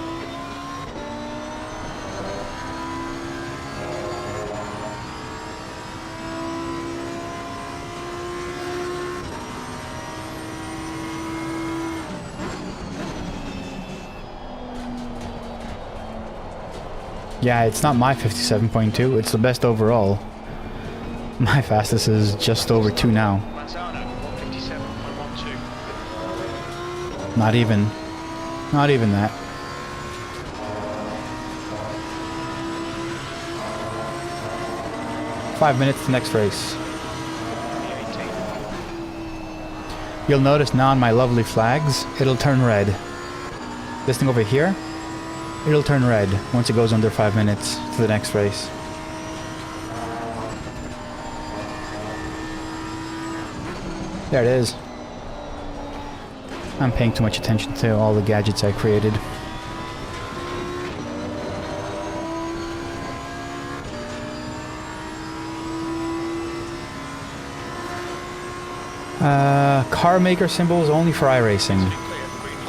Yeah, it's not my 57.2, it's the best overall. My fastest is just over 2 now. Manzano, 157.12. Not even that. Five minutes to next race. P18. You'll notice now on my lovely flags, it'll turn red. This thing over here, it'll turn red once it goes under 5 minutes to the next race. There it is. I'm paying too much attention to all the gadgets I created. Car maker symbols only for iRacing.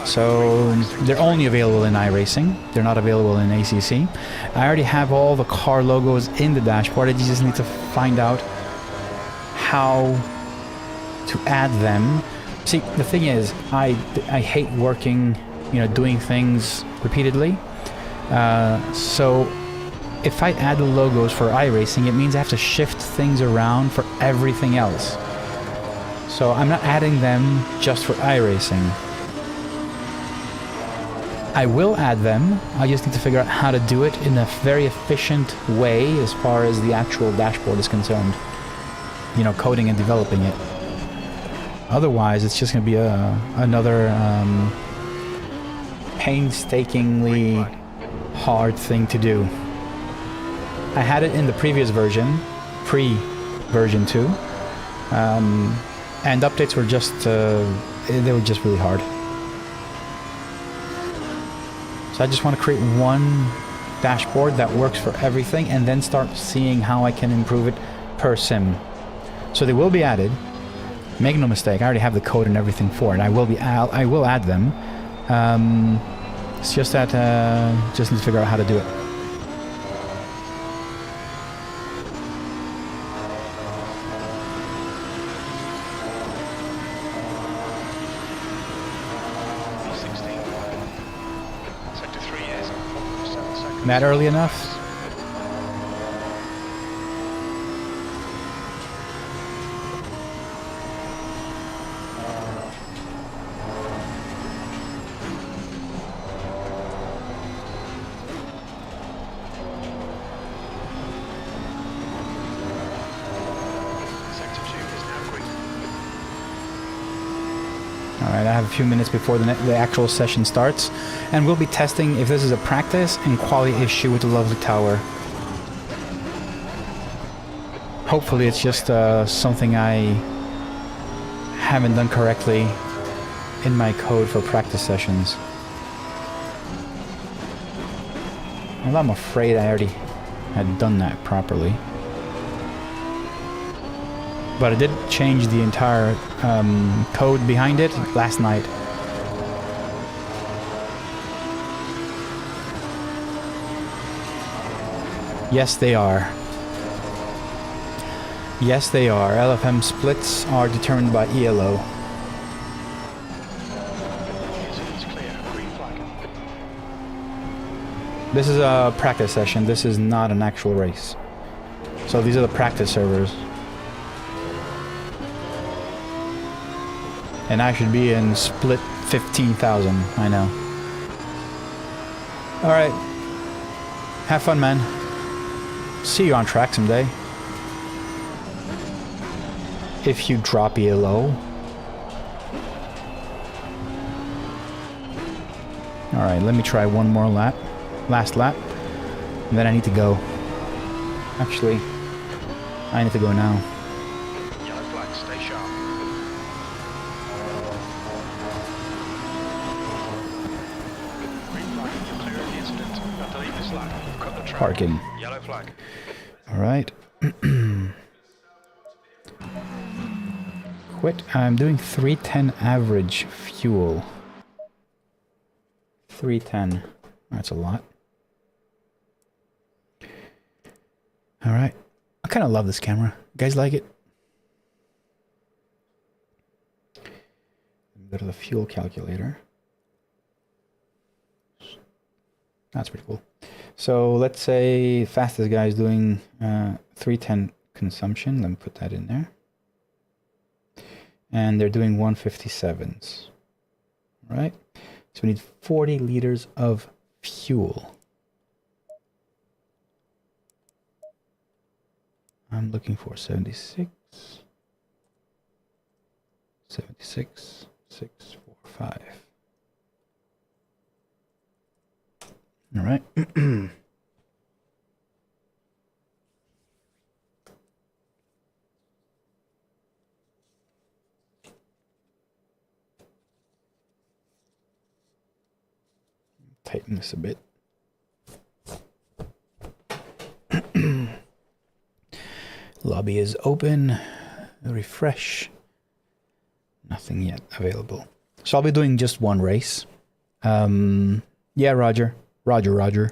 So they're only available in iRacing. They're not available in ACC. I already have all the car logos in the dashboard. I just need to find out how to add them. See, the thing is, I hate working, you know, doing things repeatedly. So if I add the logos for iRacing, it means I have to shift things around for everything else. So I'm not adding them just for iRacing. I will add them, I just need to figure out how to do it in a very efficient way as far as the actual dashboard is concerned. You know, coding and developing it. Otherwise, it's just going to be another painstakingly hard thing to do. I had it in the previous version, pre-version 2, and updates were just, they were just really hard. So I just want to create one dashboard that works for everything and then start seeing how I can improve it per sim. So they will be added. Make no mistake, I already have the code and everything for it. I will add them. It's just that just need to figure out how to do it. Not early enough? Alright, I have a few minutes before the actual session starts, and we'll be testing if this is a practice and quality issue with the lovely tower. Hopefully it's just something I haven't done correctly in my code for practice sessions. Well, I'm afraid I already had done that properly. But I did change the entire code behind it last night. Yes, they are. Yes, they are. LFM splits are determined by ELO. This is a practice session. This is not an actual race. So these are the practice servers. And I should be in split 15,000, I know. Alright. Have fun, man. See you on track someday. If you drop ELO. Alright, let me try one more lap. Last lap. And then I need to go. Actually, I need to go now. Yellow flag, stay sharp. Parking. Yellow flag. Alright. Quit. I'm doing 310 average fuel. 310. That's a lot. Alright. I kind of love this camera. You guys like it? Go to the fuel calculator. That's pretty cool. So let's say fastest guy is doing 310 consumption. Let me put that in there. And they're doing 157s. Right? So we need 40 liters of fuel. I'm looking for 76. 76, 6, 4, 5. All right. Tighten this a bit. Lobby is open. Refresh. Nothing yet available. So I'll be doing just one race. Yeah, Roger. Roger.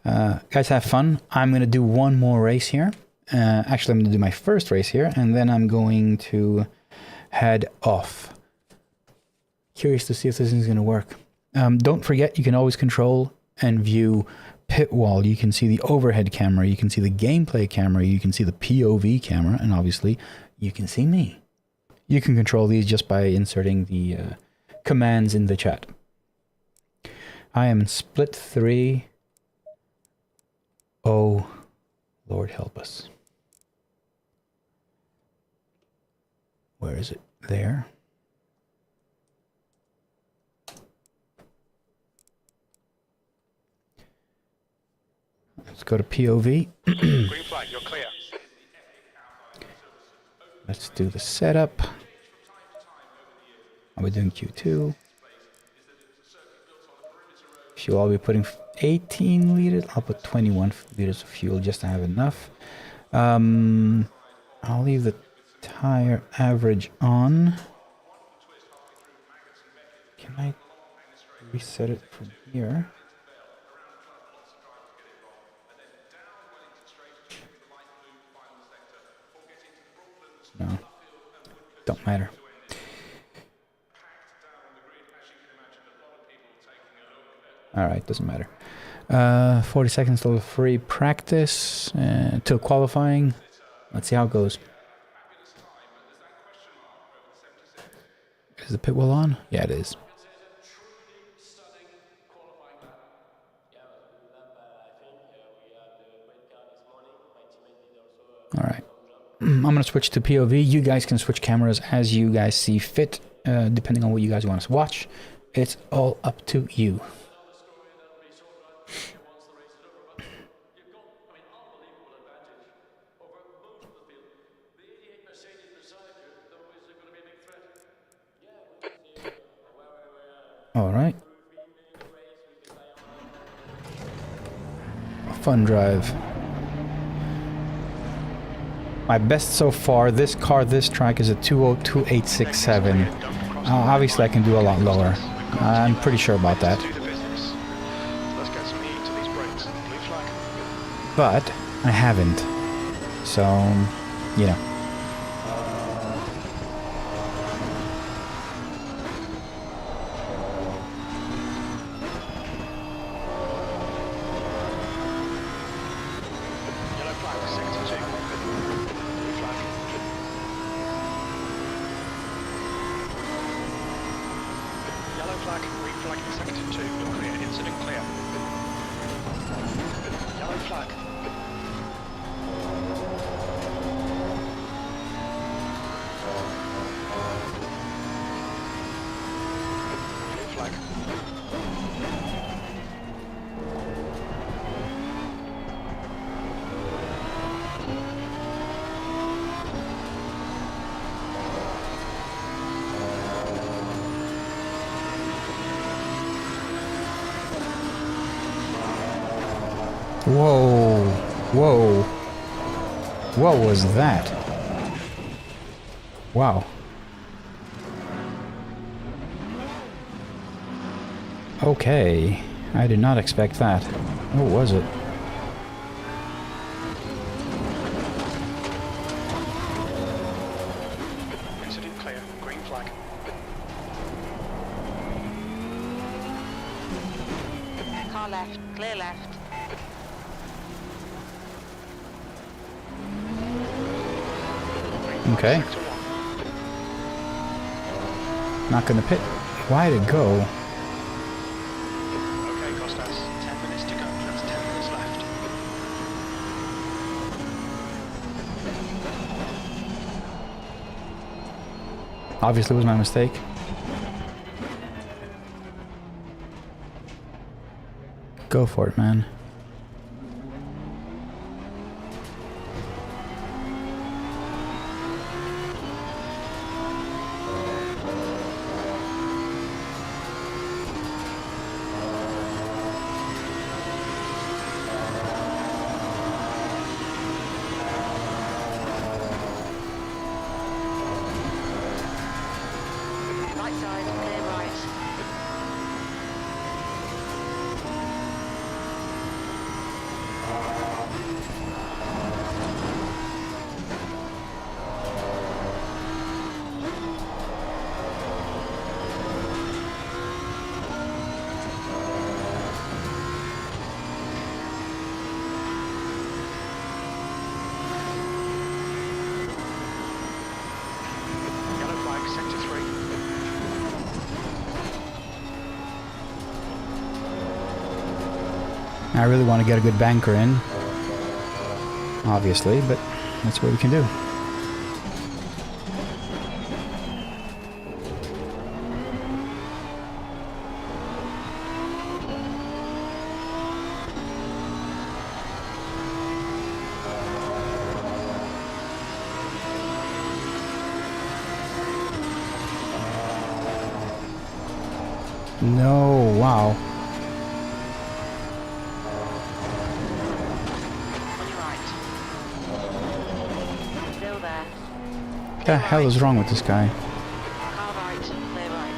Guys, have fun. I'm going to do one more race here. Actually, I'm going to do my first race here, and then I'm going to head off. Curious to see if this is going to work. Don't forget, you can always control and view pit wall. You can see the overhead camera, you can see the gameplay camera, you can see the POV camera, and obviously you can see me. You can control these just by inserting the commands in the chat. I am in split 3. Oh, Lord help us. Where is it? There. Let's go to POV. Green flag, you're clear. Let's do the setup. Are we doing Q2? Fuel, I'll be putting 18 liters. I'll put 21 liters of fuel just to have enough. I'll leave the tire average on. Can I reset it from here? No, don't matter. Alright, doesn't matter. 40 seconds till free practice, till qualifying. Let's see how it goes. Is the pit wall on? Yeah, it is. Alright. I'm going to switch to POV. You guys can switch cameras as you guys see fit, depending on what you guys want to watch. It's all up to you. All right. A fun drive. My best so far, this car, this track is a 202.867. Obviously I can do a lot lower. I'm pretty sure about that. But I haven't. So, you know. Whoa, whoa, what was that? Wow. Okay, I did not expect that. What was it? Incident clear, green flag. Car left, clear left. Okay. Not gonna pit. Why'd it go? Okay, Costas, 10 minutes to go. That's 10 minutes left. Obviously it was my mistake. Go for it, man. Right side, clear right. I really want to get a good banker in, obviously, but that's what we can do. No, wow. On your right. Still there. What the hell is wrong with this guy? Car right, clear right.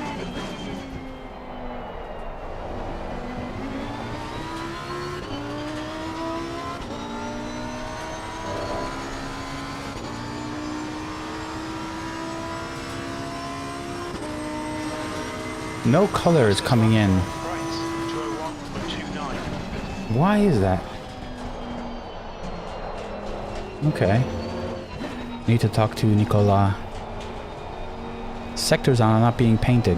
No color is coming in. Right, 201.29. Why is that? Okay. Need to talk to Nicola. Sectors are not being painted.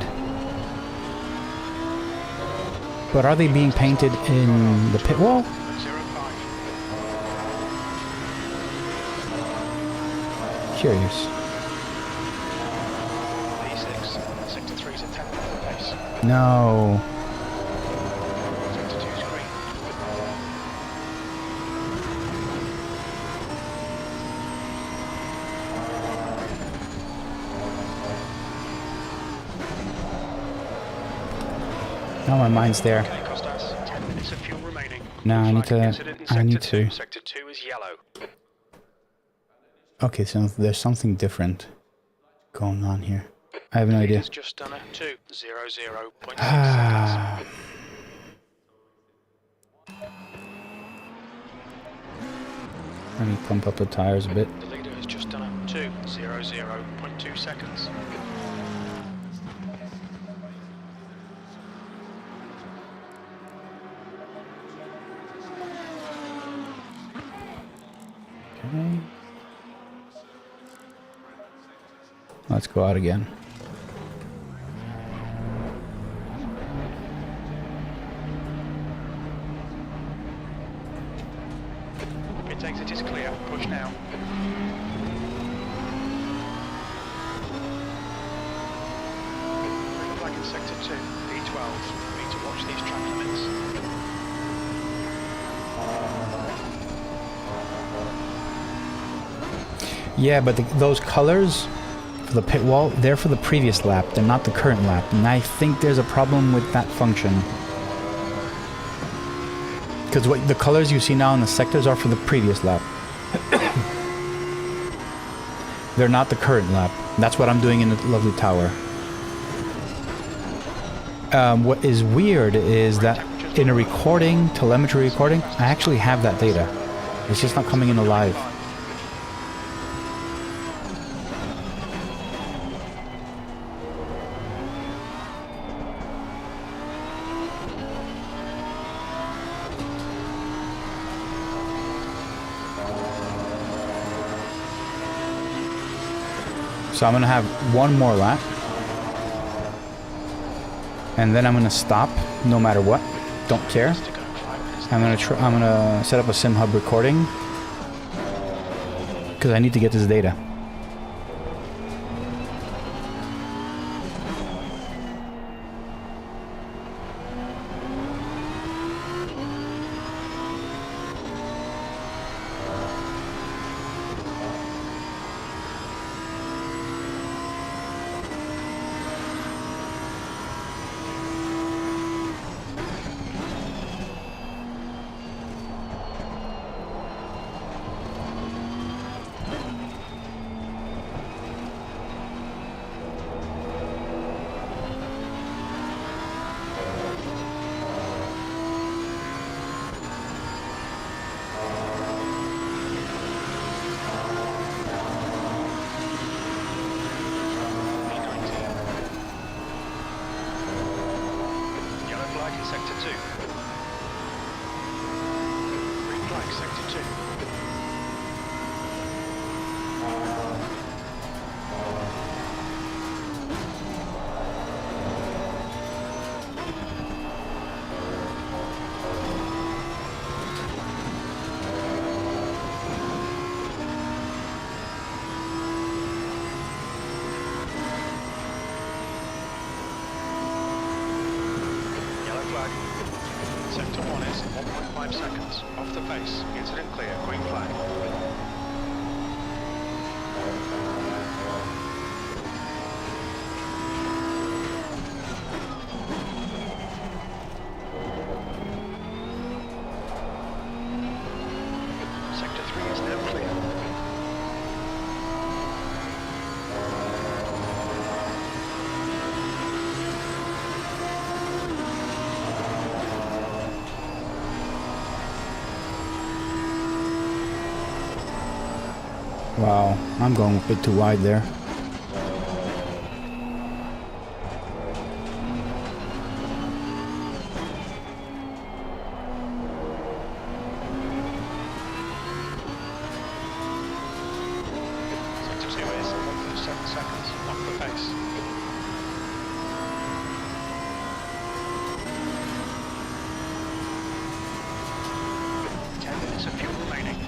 But are they being painted in the pit wall? 05. Curious. E6, sector 3 is a 10 off the pace. No. Sector 2 is green. Now my mind's there. Okay, Costas, 10 minutes of fuel remaining. No, I need Flag to. incident in I need sector to. 2. Sector 2 is yellow. Okay, so there's something different going on here. I have no idea. It's just done at 2:00.6 Ah. seconds. Let me pump up the tires a bit. The leader has just done at 2:00.2 seconds. Okay. Let's go out again. Pit exit is clear. Push now. Green flag in sector 2, D12. We need to watch these track limits. Yeah, but those colors for the pit wall, they're for the previous lap. They're not the current lap. And I think there's a problem with that function. Because what the colors you see now in the sectors are for the previous lap. They're not the current lap. That's what I'm doing in the lovely tower. What is weird is that in a recording, telemetry recording, I actually have that data. It's just not coming in alive. So I'm gonna have one more lap, and then I'm gonna stop no matter what. Don't care. I'm gonna set up a Simhub recording because I need to get this data. on is 1.5 seconds. Off the face. Incident clear. Green flag. Sector 3 is now clear. Wow, I'm going a bit too wide there. Sector 2 is 1.7 seconds. Off the face. 10 minutes of fuel remaining.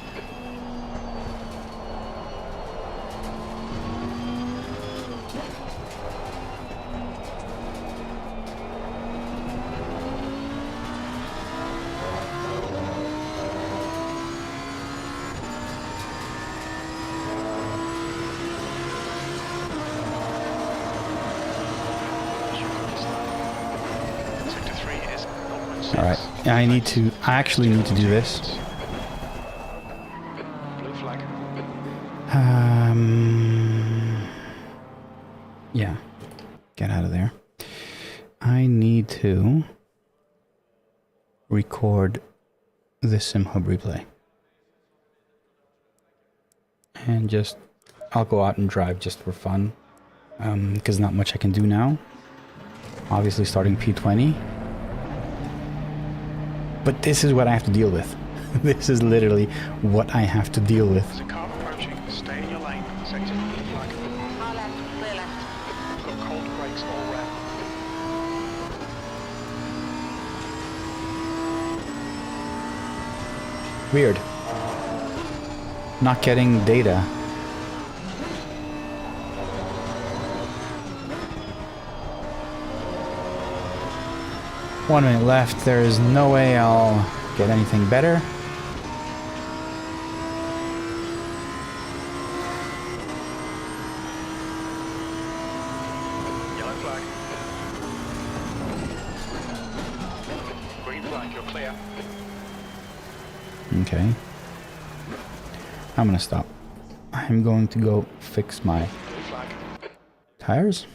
Sector 3 is 0.6. All right, I actually need to do this. Blue flag. Yeah, get out of there. I need to record the Simhub replay. And just, I'll go out and drive just for fun. Because not much I can do now. Obviously starting P20. But this is what I have to deal with. This is literally what I have to deal with. There's a car approaching. Stay in your lane. Sector blue flag. Car left, clear left. Got cold brakes all red. Weird. Not getting data. 1 minute left. There is no way I'll get anything better. Yellow flag. Green flag, you're clear. Okay. I'm gonna stop. I'm going to go fix my Blue flag. tires.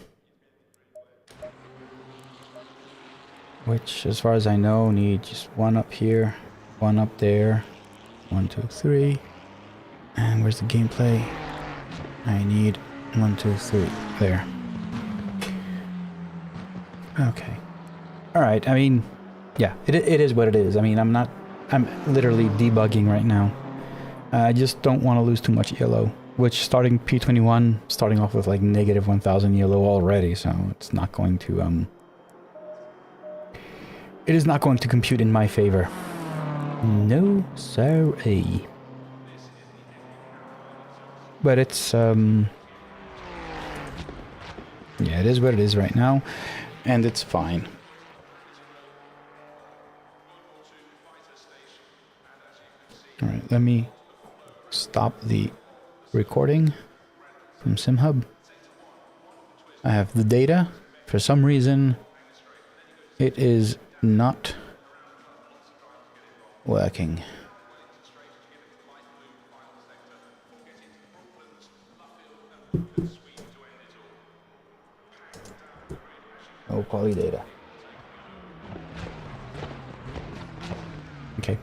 Which, as far as I know, need just one up here, one up there, 1, 2, 3. And where's the gameplay? I need 1, 2, 3. There. Okay. Alright, I mean, yeah, it is what it is. I mean, I'm literally debugging right now. I just don't want to lose too much yellow. Which, starting P21, starting off with like negative 1000 yellow already, so it's not going to, it is not going to compute in my favor. No, sorry. But it's, yeah, it is what it is right now, and it's fine. Alright, let me stop the recording from Simhub. I have the data. For some reason, it is not working. Oh, quality data. Okay.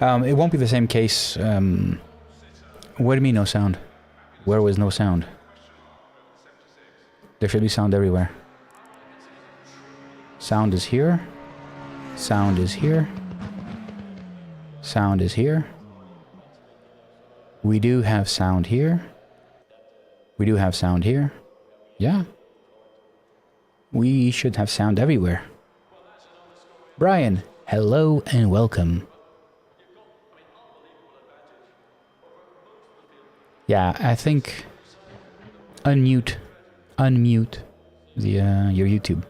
It won't be the same case. What do you mean no sound? Where was no sound? There should be sound everywhere. Sound is here. Sound is here. Sound is here. We do have sound here. We do have sound here. Yeah. We should have sound everywhere. Brian, hello and welcome. Yeah, I think unmute the your YouTube.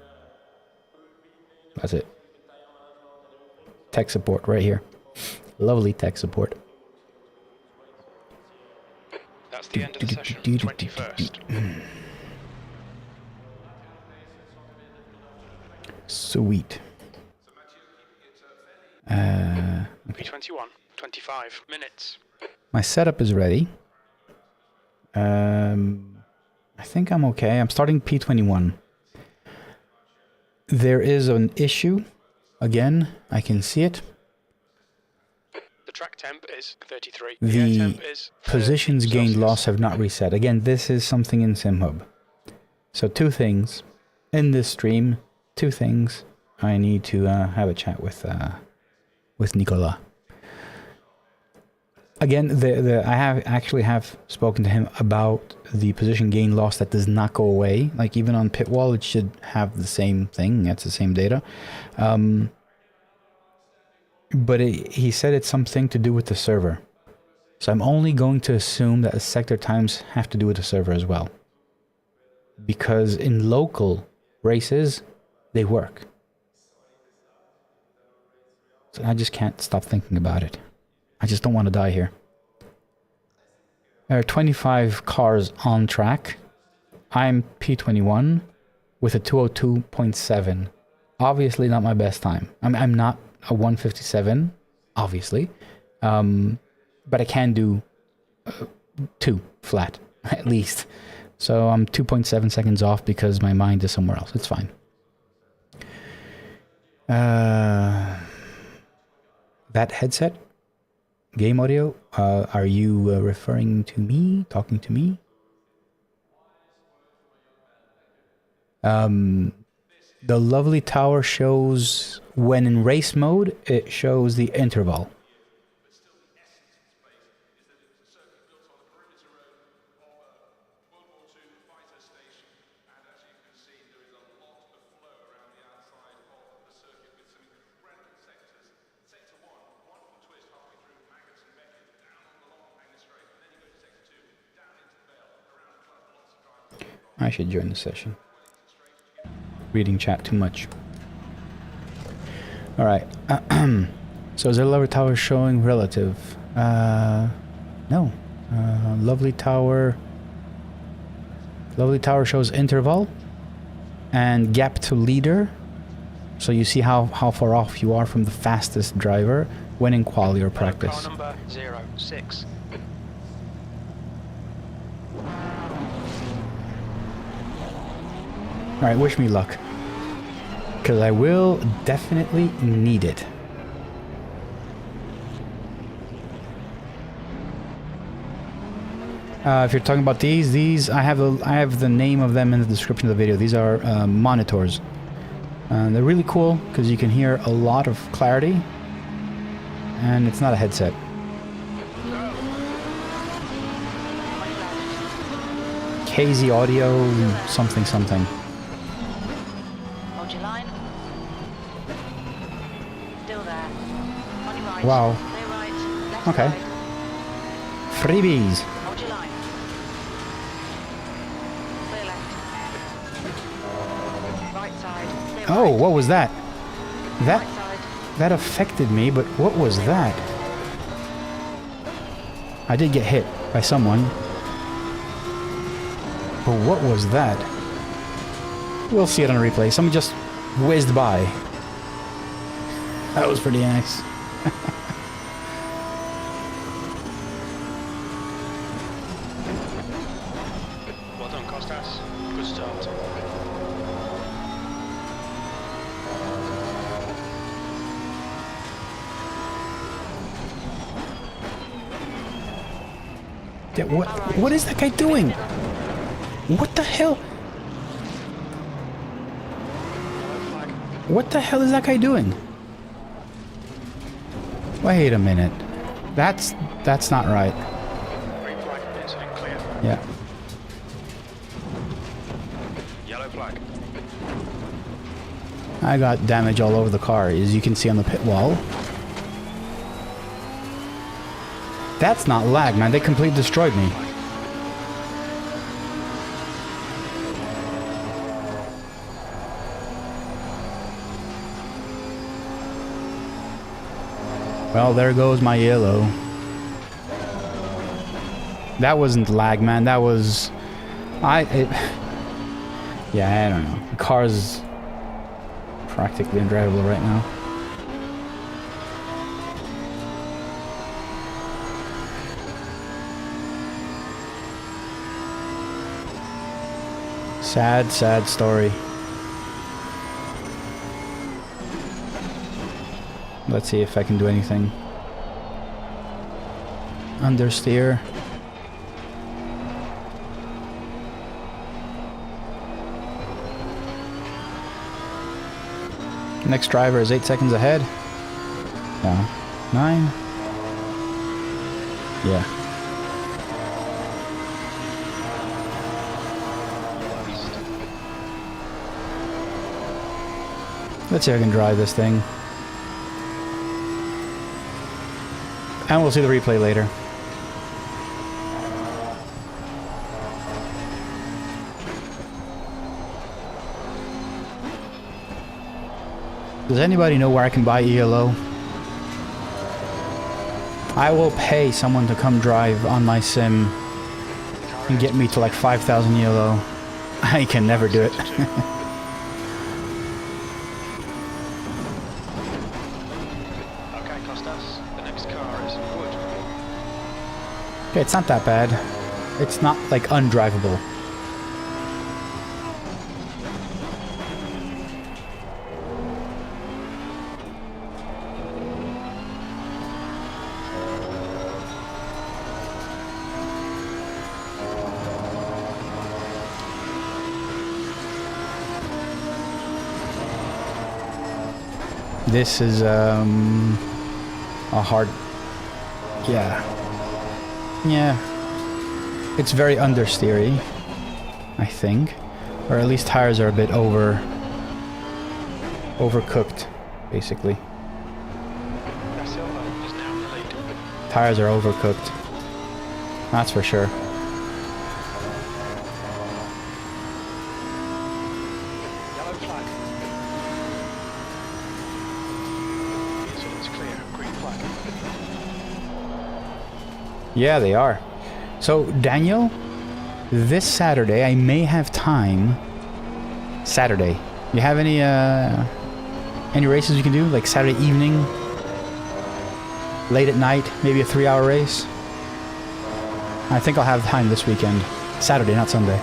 That's it. tech support right here. Lovely tech support. That's the end of the session. 21st. Sweet. P21, 25 minutes. My setup is ready. I think I'm okay. I'm starting P21. There is an issue. Again, I can see it. The track temp is 33. The air The temp is 30 positions gained Celsius. loss have not reset. Again, this is something in Simhub. So two things in this stream. Two things I need to have a chat with Nicola. Again, I have spoken to him about the position gain loss that does not go away. Like even on pitwall, it should have the same thing. It's the same data. But he said it's something to do with the server. So I'm only going to assume that the sector times have to do with the server as well. Because in local races, they work. So I just can't stop thinking about it. I just don't want to die here. There are 25 cars on track. I'm P21 with a 202.7. Obviously not my best time. I'm not a 157, obviously. But I can do 2 flat, at least. So I'm 2.7 seconds off because my mind is somewhere else. It's fine. That headset, game audio, are you referring to me, talking to me? The lovely tower shows, when in race mode, it shows the interval. I should join the session. Reading chat too much. Alright. So is the lower tower showing relative? No. Lovely tower. Lovely tower shows interval and gap to leader. So you see how far off you are from the fastest driver when in quali or practice. Car number 06. Alright, wish me luck. Because I will definitely need it. If you're talking about these I have the name of them in the description of the video. These are monitors. They're really cool because you can hear a lot of clarity. And it's not a headset. KZ audio something something. Hold your line. Still there. On your right. Wow. Clear right. Left Okay. side. Freebies. Hold your line. Clear left. Right side. Clear Oh, right. what was that? That Right side. that affected me, but what was that? I did get hit by someone. But what was that? We'll see it on a replay. Someone just whizzed by. That was pretty nice. Well done, Costas. Good start. Yeah, what is that guy doing? What the hell? What the hell is that guy doing? Wait a minute. That's not right. Green flag, incident clear. Yeah. Yellow flag. I got damage all over the car, as you can see on the pit wall. That's not lag, man. They completely destroyed me. Well, there goes my yellow. That wasn't lag, man. That was... yeah, I don't know. The car's practically undrivable right now. Sad, sad story. Let's see if I can do anything. Understeer. Next driver is 8 seconds ahead. No. 9. Yeah. Let's see if I can drive this thing. And we'll see the replay later. Does anybody know where I can buy ELO? I will pay someone to come drive on my sim and get me to like 5,000 ELO. I can never do it. Okay, it's not that bad. It's not like undrivable. This is a hard... Yeah, it's very understeery, I think, or at least tires are a bit overcooked, basically. Tires are overcooked, that's for sure. Yellow flag. It's clear. Green flag. Yeah, they are. So, Daniel, this Saturday, I may have time. Saturday. You have any races you can do? Like Saturday evening? Late at night? Maybe a 3-hour race? I think I'll have time this weekend. Saturday, not Sunday.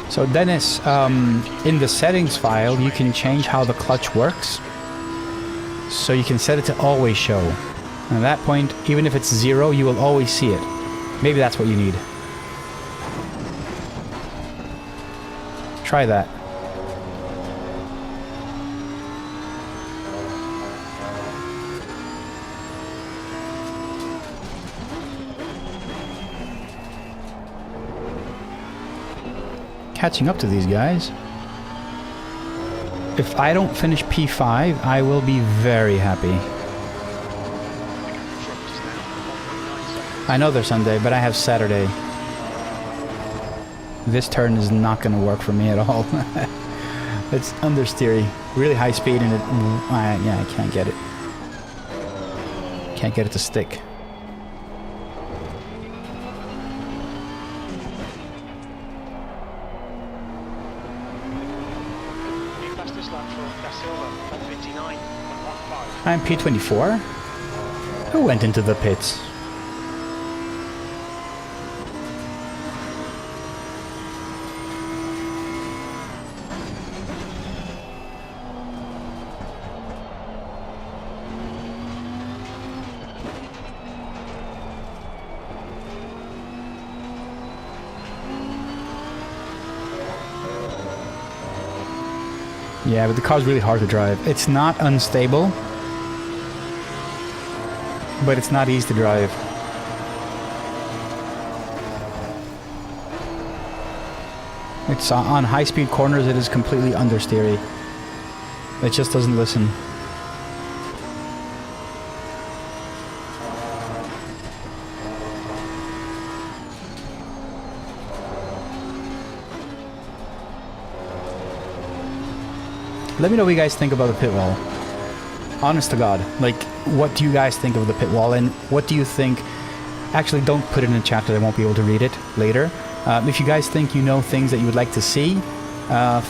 So Dennis, in the settings file, you can change how the clutch works. So you can set it to always show. And at that point, even if it's 0, you will always see it. Maybe that's what you need. Try that. Catching up to these guys. If I don't finish P5, I will be very happy. I know they're Sunday, but I have Saturday. This turn is not going to work for me at all. It's understeery, really high speed, and yeah, I can't get it. Can't get it to stick. I'm P24. Who went into the pits? Yeah, but the car's really hard to drive. It's not unstable, but it's not easy to drive. It's on high-speed corners, it is completely understeery. It just doesn't listen. Let me know what you guys think about the pit wall. Honest to God, like, what do you guys think of the pit wall, and what do you think? Actually, don't put it in the chat because I won't be able to read it later. If you guys think you know things that you would like to see,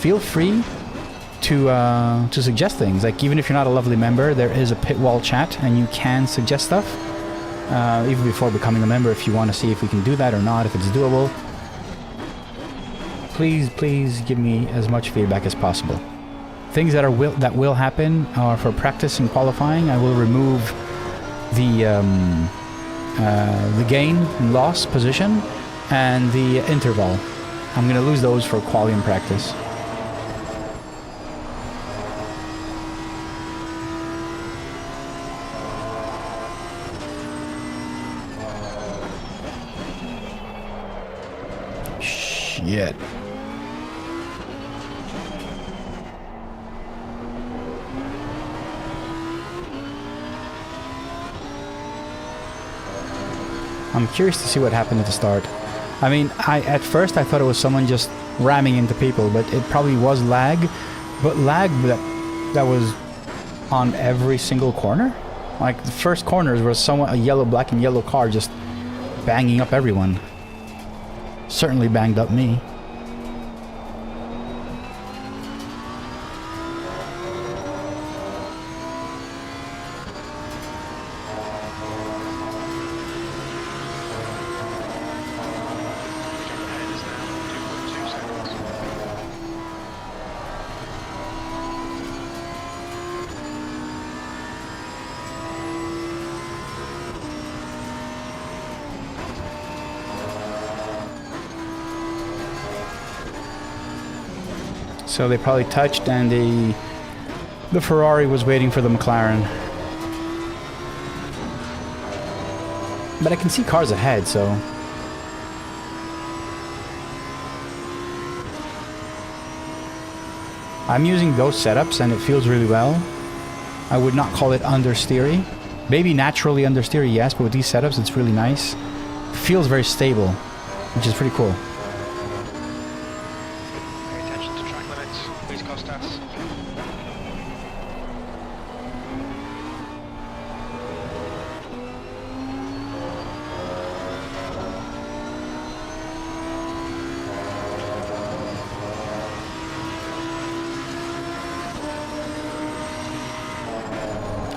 feel free to suggest things. Like, even if you're not a lovely member, there is a pit wall chat, and you can suggest stuff. Even before becoming a member, if you want to see if we can do that or not, if it's doable. Please give me as much feedback as possible. Things that will happen are for practice and qualifying. I will remove the gain and loss position and the interval. I'm going to lose those for quali and practice. Shit. I'm curious to see what happened at the start. I mean, at first I thought it was someone just ramming into people, but it probably was lag. But lag that was on every single corner? Like, the first corners was a yellow, black and yellow car just banging up everyone. Certainly banged up me. So they probably touched, and the Ferrari was waiting for the McLaren. But I can see cars ahead, so... I'm using those setups, and it feels really well. I would not call it understeery. Maybe naturally understeery, yes, but with these setups, it's really nice. It feels very stable, which is pretty cool.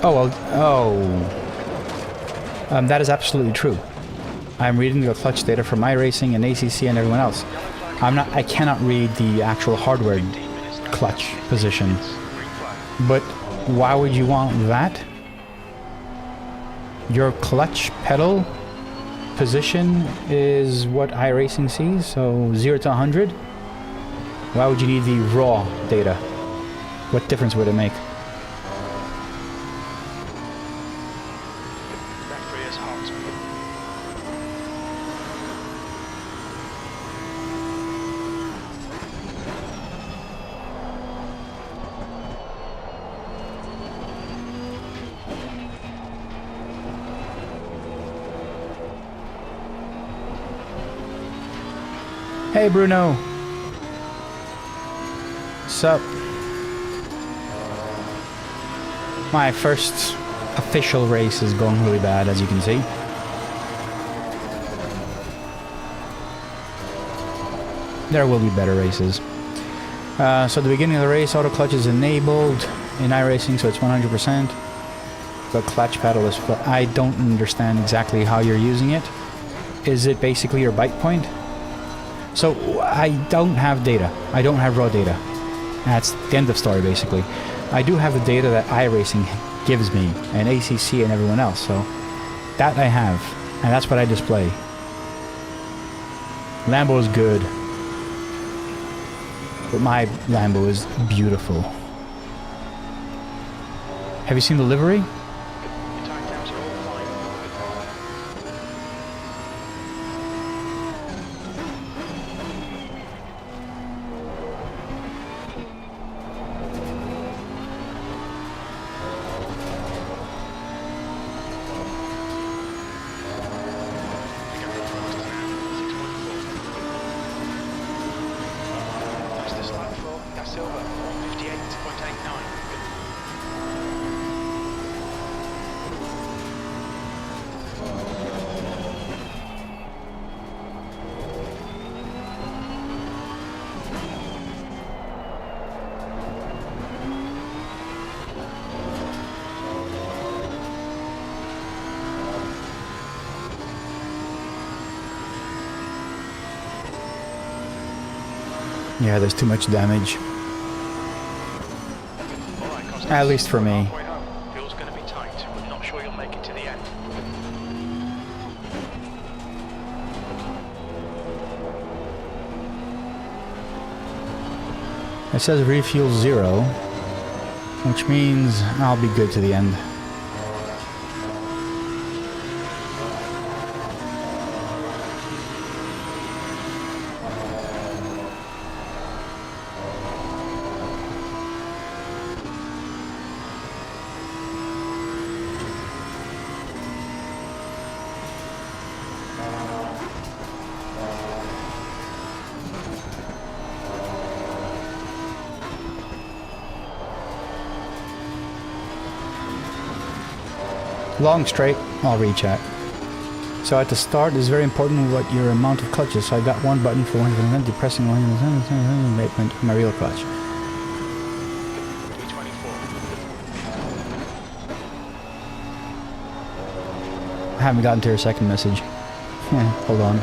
Oh, well, that is absolutely true. I'm reading the clutch data from iRacing and ACC and everyone else. I cannot read the actual hardware clutch position. But why would you want that? Your clutch pedal position is what iRacing sees, so 0 to 100. Why would you need the raw data? What difference would it make? Hey Bruno! Sup? My first official race is going really bad, as you can see. There will be better races. So at the beginning of the race, auto clutch is enabled in iRacing, so it's 100%. The clutch pedal is... I don't understand exactly how you're using it. Is it basically your bite point? So I don't have data. I don't have raw data. That's the end of story, basically. I do have the data that iRacing gives me, and ACC and everyone else, so that I have, and that's what I display. Lambo is good, but my Lambo is beautiful. Have you seen the livery? Silver, 158.89. Yeah, there's too much damage. Alright, Costas. At least for me. Halfway home. Fuel's going to be tight. We're not sure you'll make it to the end. It says refuel 0, which means I'll be good to the end. Long straight, I'll reach at. So at the start, it's very important what your amount of clutches. So I got one button for 1 depressing one, my real clutch. 324. I haven't gotten to your second message. Hold on.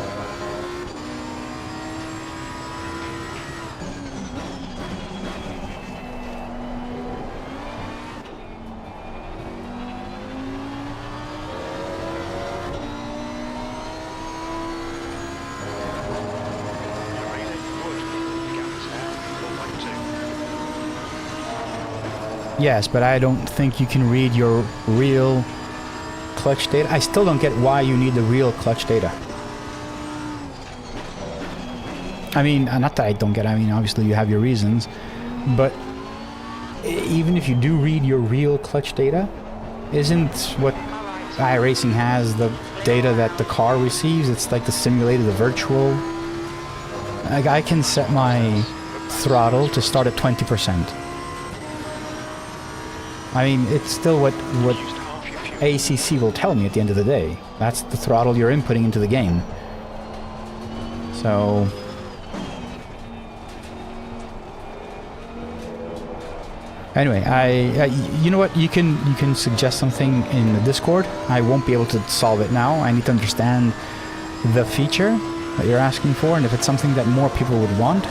Yes, but I don't think you can read your real clutch data. I still don't get why you need the real clutch data. I mean, not that I don't get it, I mean, obviously you have your reasons, but even if you do read your real clutch data, isn't what iRacing has the data that the car receives? It's like the simulated, the virtual. Like I can set my throttle to start at 20%. I mean, it's still what ACC will tell me at the end of the day. That's the throttle you're inputting into the game. So... Anyway, you know what? You can suggest something in the Discord. I won't be able to solve it now. I need to understand the feature that you're asking for, and if it's something that more people would want.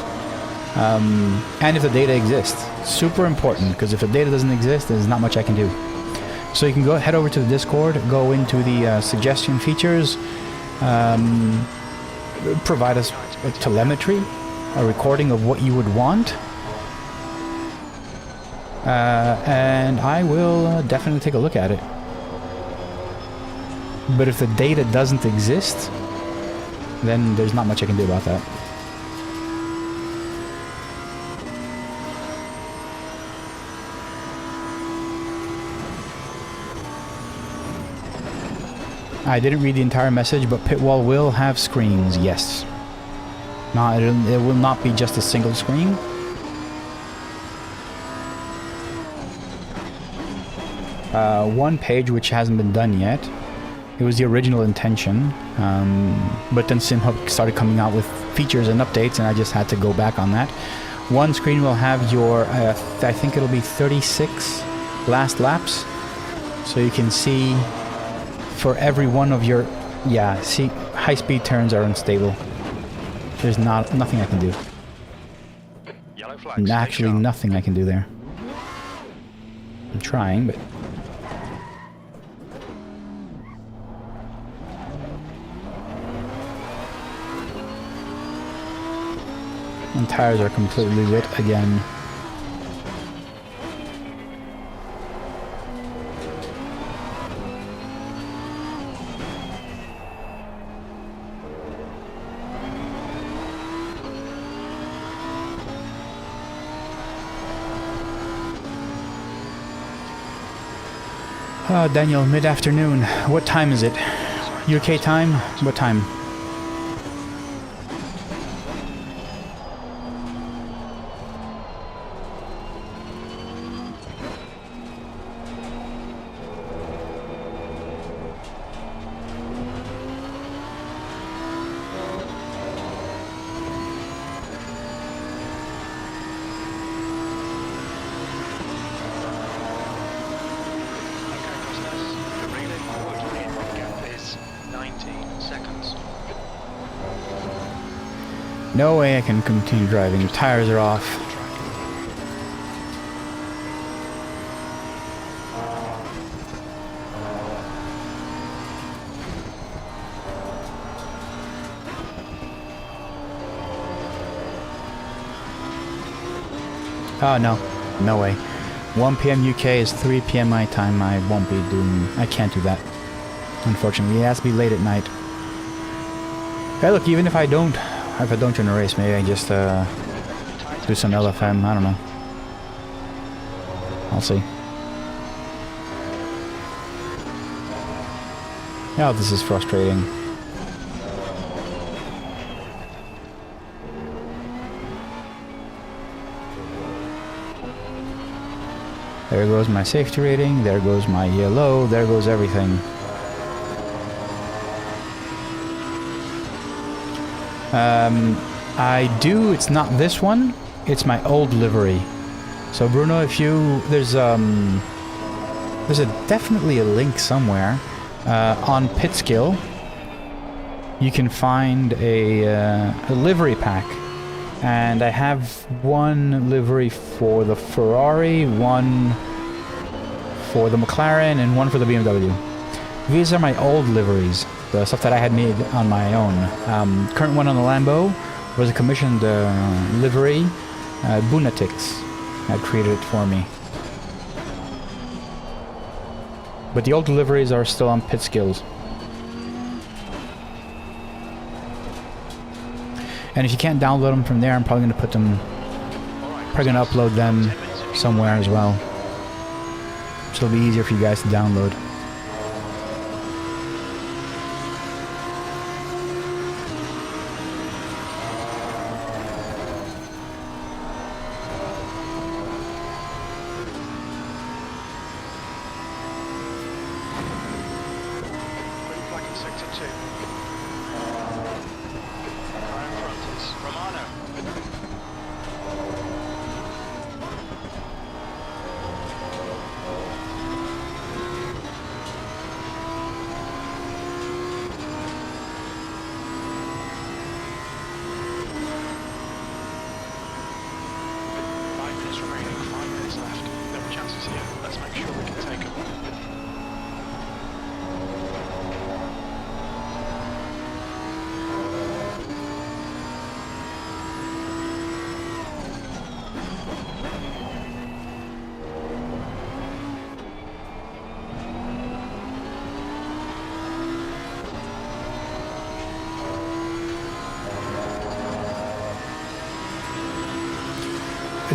And if the data exists. Super important, because if the data doesn't exist, there's not much I can do. So you can head over to the Discord, go into the suggestion features, provide us a telemetry, a recording of what you would want, and I will definitely take a look at it. But if the data doesn't exist, then there's not much I can do about that. I didn't read the entire message, but pitwall will have screens, yes. No, it will not be just a single screen. One page which hasn't been done yet. It was the original intention, but then Simhub started coming out with features and updates, and I just had to go back on that. One screen will have your, I think it'll be 36 last laps, so you can see for every one of your, yeah, see, high-speed turns are unstable. There's nothing I can do. Yellow flag, Actually, nothing I can do there. I'm trying, but... And tires are completely lit again. Daniel, mid-afternoon. What time is it? UK time? What time? No way I can continue driving. Tires are off. Oh no, no way. 1 p.m. UK is 3 p.m. my time. I won't be doing... I can't do that. Unfortunately, it has to be late at night. Hey look, even if I don't join a race, maybe I just do some LFM, I don't know. I'll see. Yeah, this is frustrating. There goes my safety rating, there goes my yellow, there goes everything. It's not this one, it's my old livery. So Bruno, if you, there's definitely a link somewhere, on Pitskill, you can find a livery pack. And I have one livery for the Ferrari, one for the McLaren, and one for the BMW. These are my old liveries, the stuff that I had made on my own. Current one on the Lambo was a commissioned livery. Bunatics had created it for me. But the old liveries are still on Pitskills. And if you can't download them from there, I'm probably going to upload them somewhere as well. So it'll be easier for you guys to download.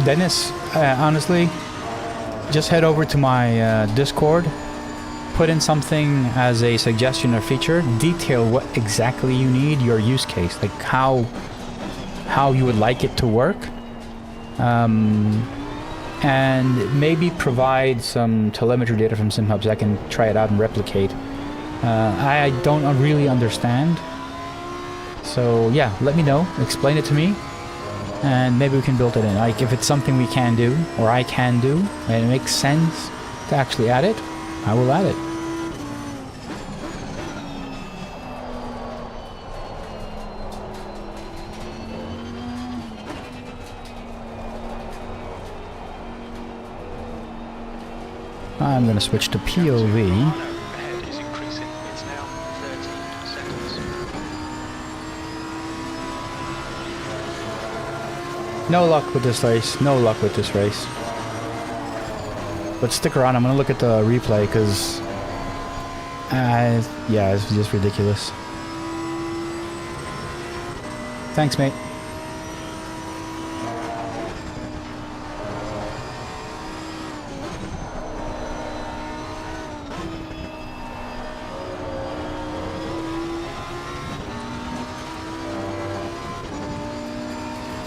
Dennis, honestly, just head over to my Discord, put in something as a suggestion or feature, detail what exactly you need, your use case, like how you would like it to work, and maybe provide some telemetry data from Simhub so I can try it out and replicate. I don't really understand, so yeah, let me know, explain it to me. And maybe we can build it in. Like, if it's something we can do, or I can do, and it makes sense to actually add it, I will add it. I'm gonna switch to POV. No luck with this race, no luck with this race. But stick around, I'm gonna look at the replay, because yeah, it's just ridiculous. Thanks, mate.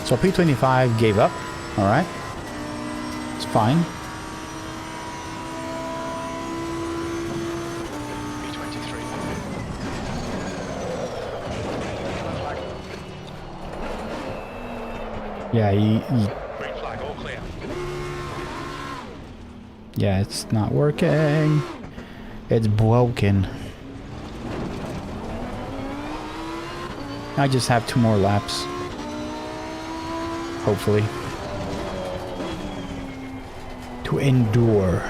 So P25 gave up, alright. It's fine. P23. Yeah, Green flag, all clear. Yeah, it's not working. It's broken. I just have 2 more laps. hopefully. To endure.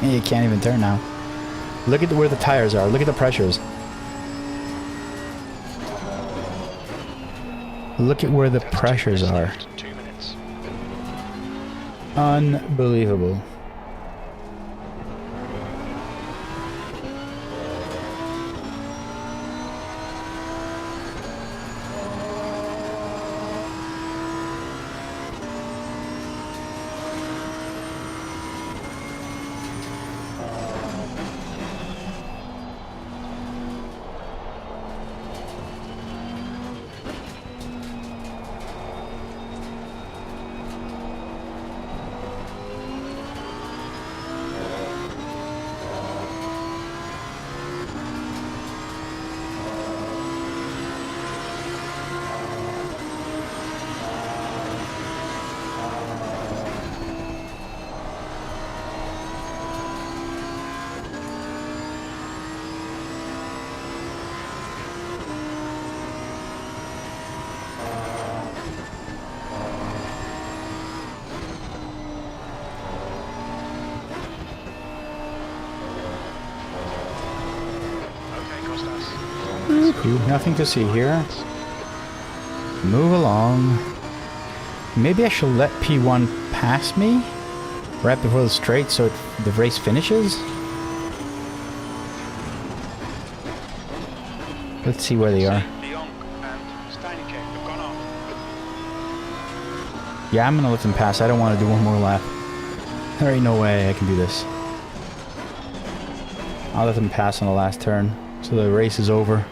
No, you can't even turn now. Look at where the tires are. Look at the pressures. Look at where the pressures are. 2 minutes. Unbelievable. Nothing to see here. Move along. Maybe I should let P1 pass me right before the straight so the race finishes. Let's see where they are. Yeah, I'm gonna let them pass. I don't want to do one more lap. There ain't no way I can do this. I'll let them pass on the last turn so the race is over.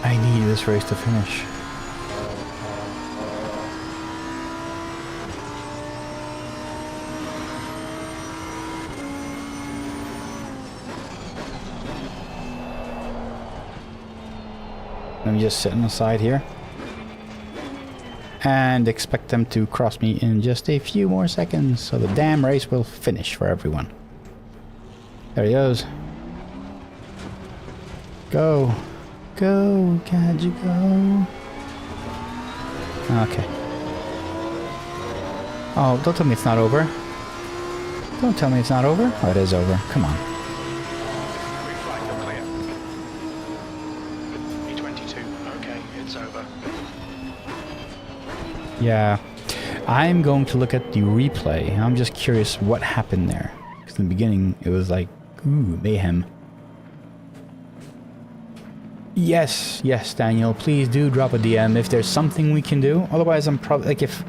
I need this race to finish. Let me just sit on the side here and expect them to cross me in just a few more seconds so the damn race will finish for everyone. There he goes. Go. Go, can't you go? Okay. Oh, don't tell me it's not over. Don't tell me it's not over. Oh, it is over. Come on. Green flag, you're clear. E22, okay, it's over. Yeah. I'm going to look at the replay. I'm just curious what happened there. Because in the beginning, it was like, ooh, mayhem. Yes, yes, Daniel. Please do drop a DM if there's something we can do. Otherwise, I'm probably like if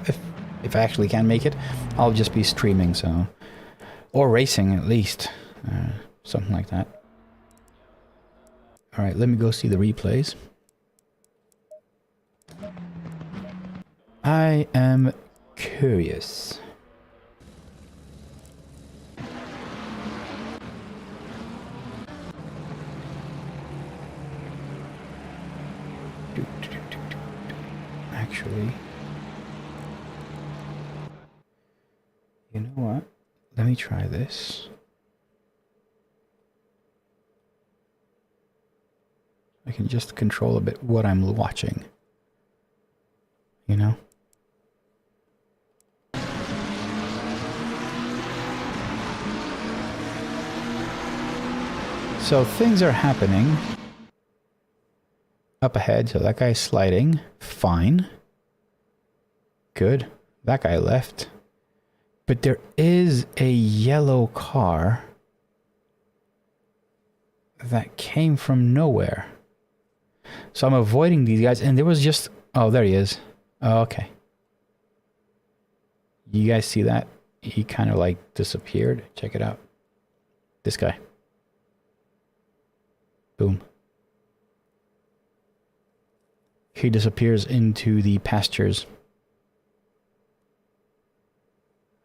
I actually can make it, I'll just be streaming. So, or racing at least, something like that. All right, let me go see the replays. I am curious. Actually, you know what? Let me try this. I can just control a bit what I'm watching. You know? So things are happening up ahead. So that guy's sliding. Fine. Good. That guy left. But there is a yellow car that came from nowhere. So I'm avoiding these guys, and there was just... Oh, there he is. Oh, okay. You guys see that? He kind of like disappeared. Check it out. This guy. Boom. He disappears into the pastures.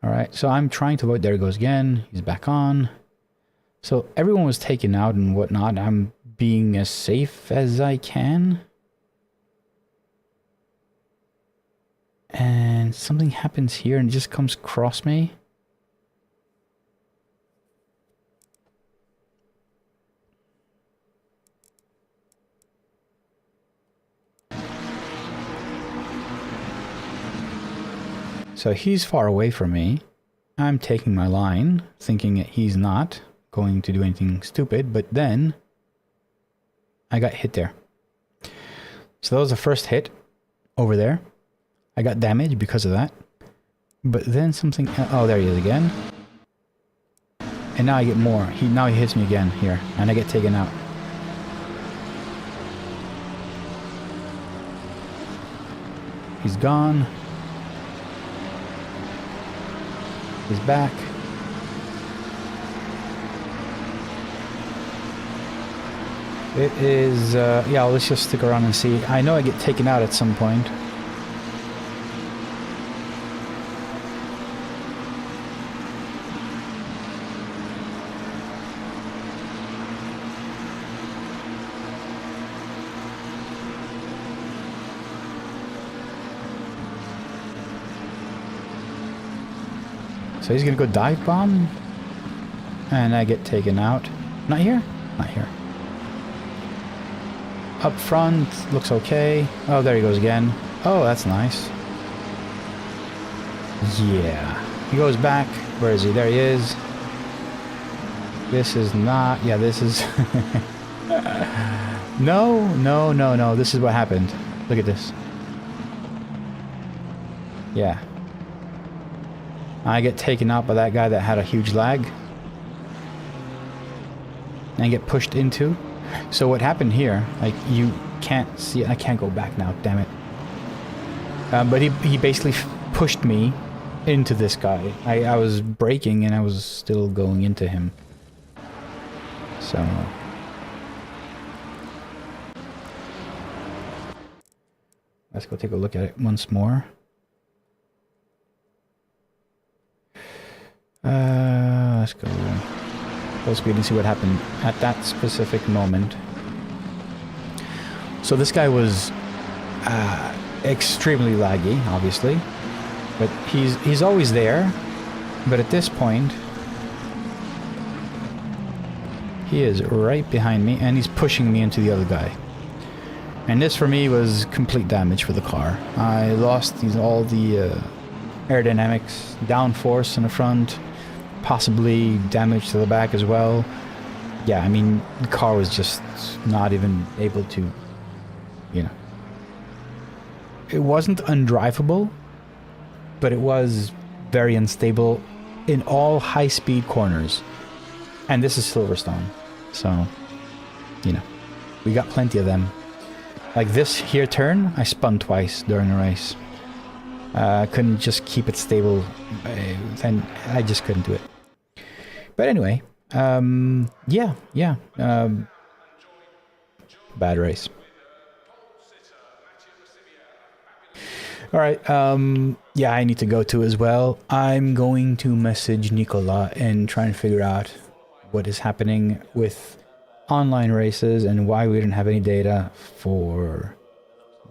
Alright, so I'm trying to avoid... There he goes again. He's back on. So everyone was taken out and whatnot. I'm being as safe as I can. And something happens here and it just comes across me. So he's far away from me. I'm taking my line, thinking that he's not going to do anything stupid, but then I got hit there. So that was the first hit over there. I got damaged because of that. But then something... Oh, there he is again. And now I get more. Now he hits me again here, and I get taken out. He's gone. He's back. It is, yeah, let's just stick around and see. I know I get taken out at some point. So he's gonna go dive bomb, and I get taken out. Not here? Not here. Up front, looks okay. Oh, there he goes again. Oh, that's nice. Yeah. He goes back. Where is he? There he is. This is not... Yeah, this is... No. This is what happened. Look at this. Yeah. I get taken out by that guy that had a huge lag. And I get pushed into. So what happened here, like, you can't see it. I can't go back now, damn it. But he basically pushed me into this guy. I was braking and I was still going into him. So... let's go take a look at it once more. Let's go full speed and see what happened at that specific moment. So this guy was extremely laggy, obviously, but he's always there. But at this point, he is right behind me and he's pushing me into the other guy. And this for me was complete damage for the car. I lost all the aerodynamics, downforce in the front, possibly damage to the back as well. Yeah, I mean, the car was just not even able to, you know. It wasn't undrivable, but it was very unstable in all high-speed corners. And this is Silverstone, so, you know, we got plenty of them. Like this here turn, I spun twice during the race. I couldn't just keep it stable, and I just couldn't do it. But anyway, yeah, bad race. All right, yeah, I need to go too as well. I'm going to message Nicola and try and figure out what is happening with online races and why we didn't have any data for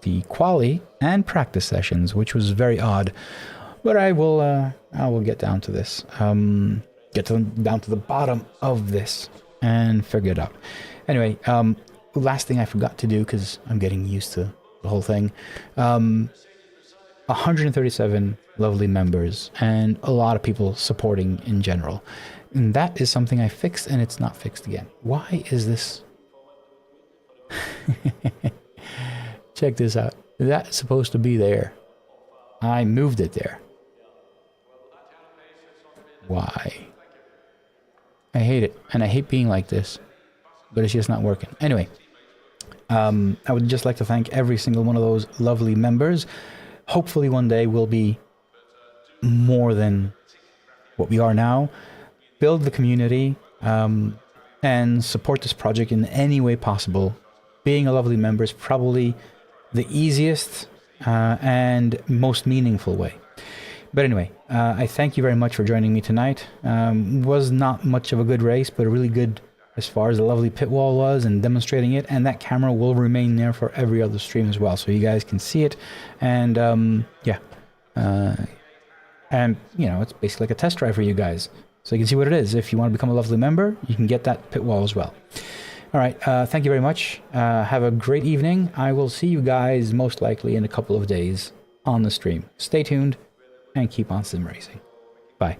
the quali and practice sessions, which was very odd. But I will get down to this, down to the bottom of this and figure it out. Anyway, last thing I forgot to do, because I'm getting used to the whole thing. 137 lovely members and a lot of people supporting in general. And that is something I fixed, and it's not fixed again. Why is this? Check this out. That's supposed to be there. I moved it there. Why? I hate it, and I hate being like this. but it's just not working. Anyway, I would just like to thank every single one of those lovely members. Hopefully one day we'll be more than what we are now. Build the community and support this project in any way possible. Being a lovely member is probably the easiest and most meaningful way. But anyway, I thank you very much for joining me tonight. Was not much of a good race, but a really good as far as the lovely pit wall was and demonstrating it. And that camera will remain there for every other stream as well, so you guys can see it. And yeah, and you know, it's basically like a test drive for you guys, so you can see what it is. If you want to become a lovely member, you can get that pit wall as well. All right, thank you very much. Have a great evening. I will see you guys most likely in a couple of days on the stream. Stay tuned and keep on sim racing. Bye.